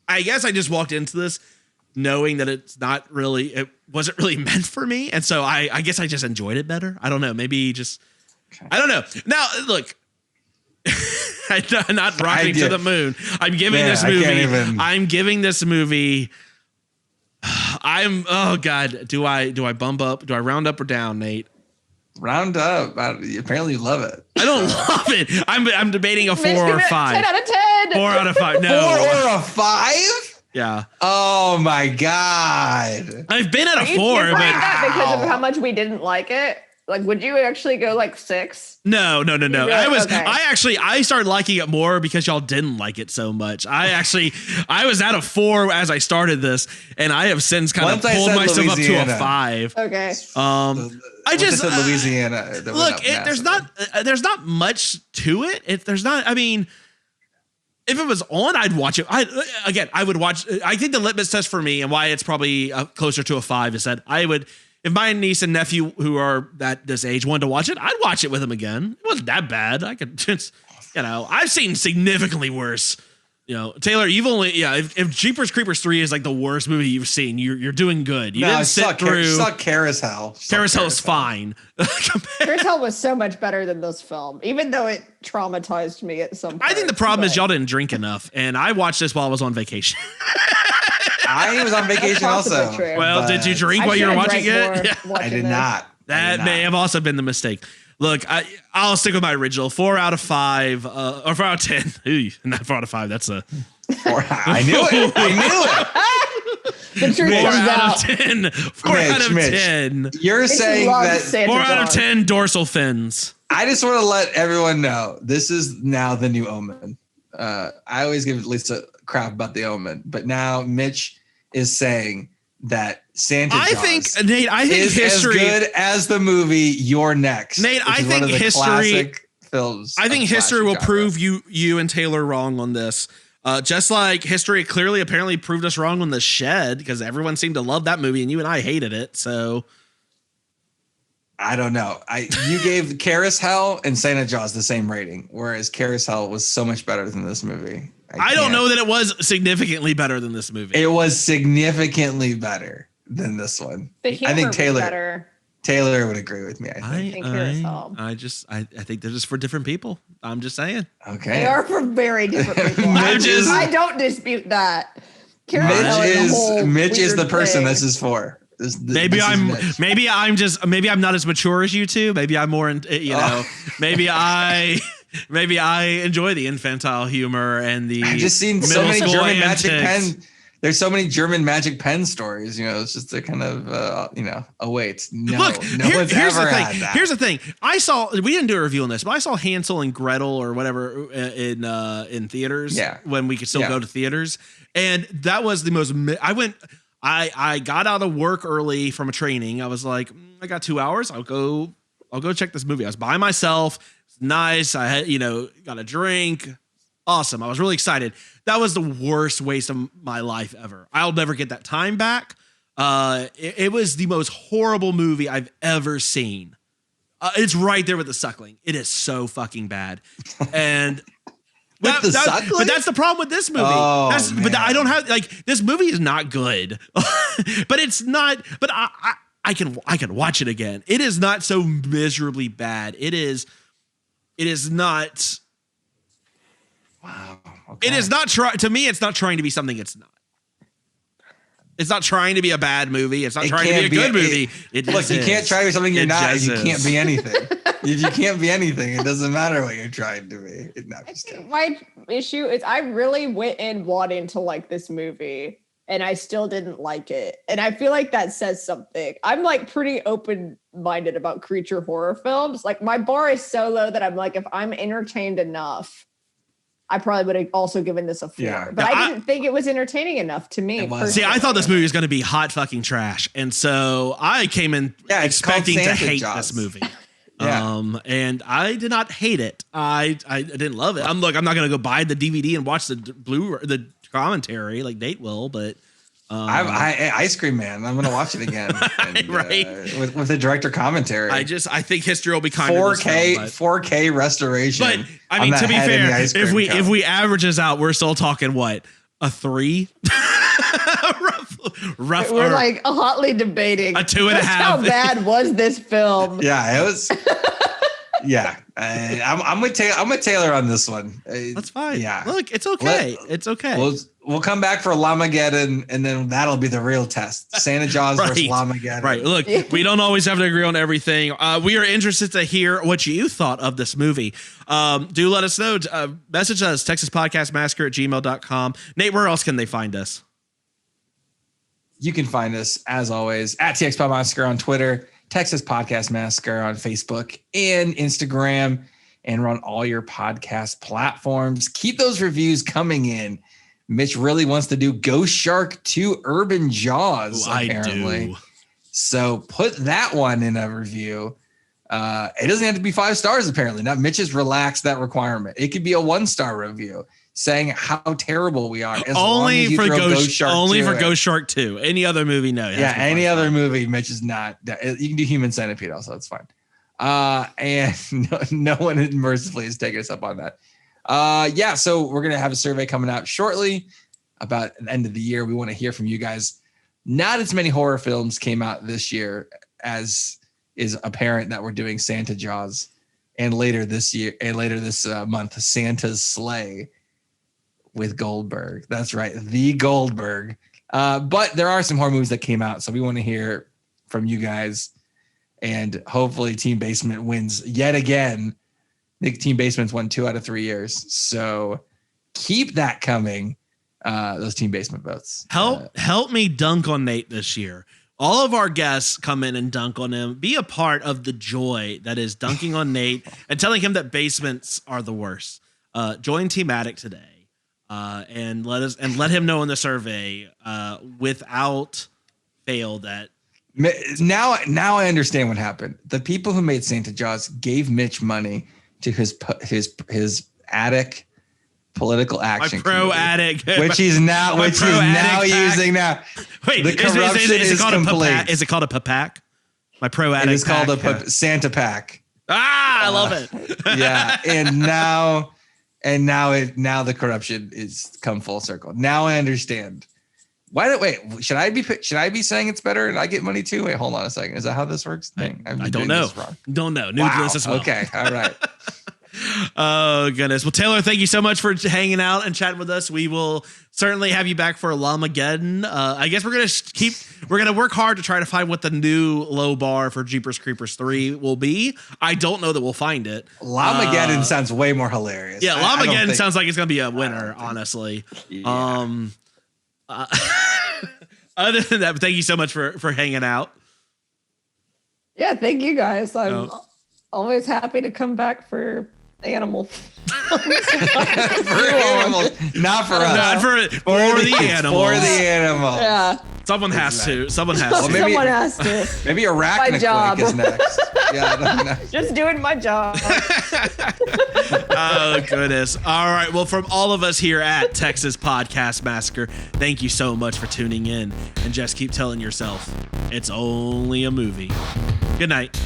I guess I just walked into this knowing that it wasn't really meant for me. And so I guess I just enjoyed it better. I don't know. Maybe just, I don't know. Now, look, I'm not rocketing to the moon. I'm giving this movie, oh God, do I bump up? Do I round up or down, Nate? Round up. Apparently you love it. I don't love it. I'm debating a 4 or 5. 10 out of 10. 4 out of 5. No. 4 or a 5? Yeah. Oh my God. I've been at a 4, You're but playing that because of how much we didn't like it. Like, would you actually go like 6? no. Really? Okay. I started liking it more because y'all didn't like it so much. I was at a 4 as I started this, and I have since kind Once of I pulled said myself up to a Louisiana. 5. Okay. I just said Louisiana. that went look. up There's not much to it. There's not. I mean, if it was on, I'd watch it. I would watch. I think the litmus test for me and why it's probably closer to a 5 is that I would. If my niece and nephew who are at this age wanted to watch it, I'd watch it with them again. It wasn't that bad. I could just, I've seen significantly worse. Taylor, you've only, if Jeepers Creepers 3 is like the worst movie you've seen, you're doing good. You didn't sit through. Suck Carousel. Carousel is fine. Carousel was so much better than this film, even though it traumatized me at some point. I think the problem is y'all didn't drink enough, and I watched this while I was on vacation. I was on vacation also. True. Well, did you drink while you were watching it? Yeah. I did not. That may have also been the mistake. Look, I'll stick with my original 4 out of 5, or 4 out of 10. Ooh, not 4 out of 5. That's a 4. I knew it. The truth 4 comes out out. of 10. 4 out of Mitch. 10. You're saying loves that Santa 4 out of Claus. 10 dorsal fins. I just want to let everyone know this is now the new Omen. I always give Lisa crap about the Omen, but now Mitch is saying that Santa Claus Nate, I think is history as good as the movie You're Next. Nate, which I is one think of the history classic films. I think of history will slasher prove genre. you and Taylor wrong on this. Just like history apparently proved us wrong on The Shed, because everyone seemed to love that movie and you and I hated it. So I don't know. You gave Carousel and Santa Jaws the same rating, whereas Carousel was so much better than this movie. I don't know that it was significantly better than this movie. It was significantly better than this one. The humor I think was Taylor better. Taylor would agree with me. I think. I think they're just for different people. I'm just saying. Okay. They are for very different people. Mitch I don't dispute that. Carousel is a whole Mitch is the weird person thing. this is for. Maybe I'm not as mature as you two. Maybe I'm more, maybe I enjoy the infantile humor and the. I've just seen so middle many school German magic antics. pen. There's so many German magic pen stories. It's just a kind of, oh wait, no, Look, one's here's ever the thing. had that. Here's the thing. We didn't do a review on this, but I saw Hansel and Gretel or whatever in theaters. Yeah. When we could still go to theaters, and that was the most. I got out of work early from a training. I was like, I got 2 hours. I'll go check this movie. I was by myself. It's nice. I had, got a drink. Awesome. I was really excited. That was the worst waste of my life ever. I'll never get that time back. It was the most horrible movie I've ever seen. It's right there with the suckling. It is so fucking bad. And but that's the problem with this movie. Oh, but I don't have this movie is not good. But it's not. But I can watch it again. It is not so miserably bad. It is not. Wow. Okay. It is not to me. It's not trying to be something it's not. It's not trying to be a bad movie. It's not trying to be a good movie. Look, you can't try to be something you're not. You can't be anything. If you can't be anything, it doesn't matter what you're trying to be. No, I'm just kidding. My issue is I really went in wanting to like this movie and I still didn't like it. And I feel like that says something. I'm like pretty open-minded about creature horror films. Like my bar is so low that I'm like, if I'm entertained enough, I probably would have also given this a 4. Yeah. But I didn't think it was entertaining enough to me. See, I thought this movie was going to be hot fucking trash, and so I came in expecting to hate this movie. Yeah. And I did not hate it. I didn't love it. I'm not going to go buy the DVD and watch the commentary like Nate will, but I Ice Cream Man. I'm going to watch it again. And, right. With the director commentary. I think history will be kind 4K restoration. But I mean, to be fair, if we average this out, we're still talking what? A 3? rough. We're like hotly debating. A 2.5. How bad was this film? Yeah, it was. Yeah, I'm with Taylor on this one. That's fine. Yeah, look, it's okay. It's okay. We'll come back for Lamageddon, and then that'll be the real test. Santa Jaws versus Lamageddon. Right. Look, we don't always have to agree on everything. We are interested to hear what you thought of this movie. Do let us know. Message us, TexasPodcastMassacre@gmail.com. Nate, where else can they find us? You can find us, as always, at TX Massacre on Twitter, Texas Podcast Massacre on Facebook and Instagram, and we're on all your podcast platforms. Keep those reviews coming in. Mitch really wants to do Ghost Shark 2 Urban Jaws, apparently. I do. So put that one in a review. It doesn't have to be 5 stars, apparently. Now, Mitch has relaxed that requirement. It could be a 1-star review saying how terrible we are. Only for Ghost Shark 2. Any other movie, no. Yeah, any other movie, Mitch is not. You can do Human Centipede also. It's fine. And no one mercifully has taken us up on that. So we're going to have a survey coming out shortly about the end of the year. We want to hear from you guys. Not as many horror films came out this year as is apparent that we're doing Santa Jaws, and later this month, Santa's Sleigh with Goldberg. That's right, the Goldberg. But there are some horror movies that came out, so we want to hear from you guys, and hopefully Team Basement wins yet again. I think Team Basement's won 2 out of 3 years, so keep that coming. Those Team Basement votes. Help me dunk on Nate this year. All of our guests come in and dunk on him. Be a part of the joy that is dunking on Nate and telling him that basements are the worst. Join Team Attic today, and let him know in the survey without fail that. Now I understand what happened. The people who made Santa Jaws gave Mitch money to his attic political action, pro-attic, which he's now using now. Wait, the corruption is complete. Is it called a PAC? My pro-attic. It is called a Santa PAC. I love it. Yeah, and now the corruption is come full circle. Now I understand. Should I be saying it's better and I get money too? Wait, hold on a second. Is that how this works? I don't know. Don't know. New to this as well. Okay. All right. Oh goodness. Well, Taylor, thank you so much for hanging out and chatting with us. We will certainly have you back for Lamageddon. I guess we're gonna work hard to try to find what the new low bar for Jeepers Creepers 3 will be. I don't know that we'll find it. Lamageddon sounds way more hilarious. Yeah, Lamageddon sounds like it's gonna be a winner, honestly. Yeah. Other than that, thank you so much for hanging out. Yeah, thank you guys. I'm always happy to come back for animals. For animals, not for us. Not for the animals. For the animals. Yeah. Someone has to. Someone has to. Someone has to. Maybe Arachnoquake is next. Yeah, just doing my job. Oh, goodness. All right. Well, from all of us here at Texas Podcast Massacre, thank you so much for tuning in. And just keep telling yourself, it's only a movie. Good night.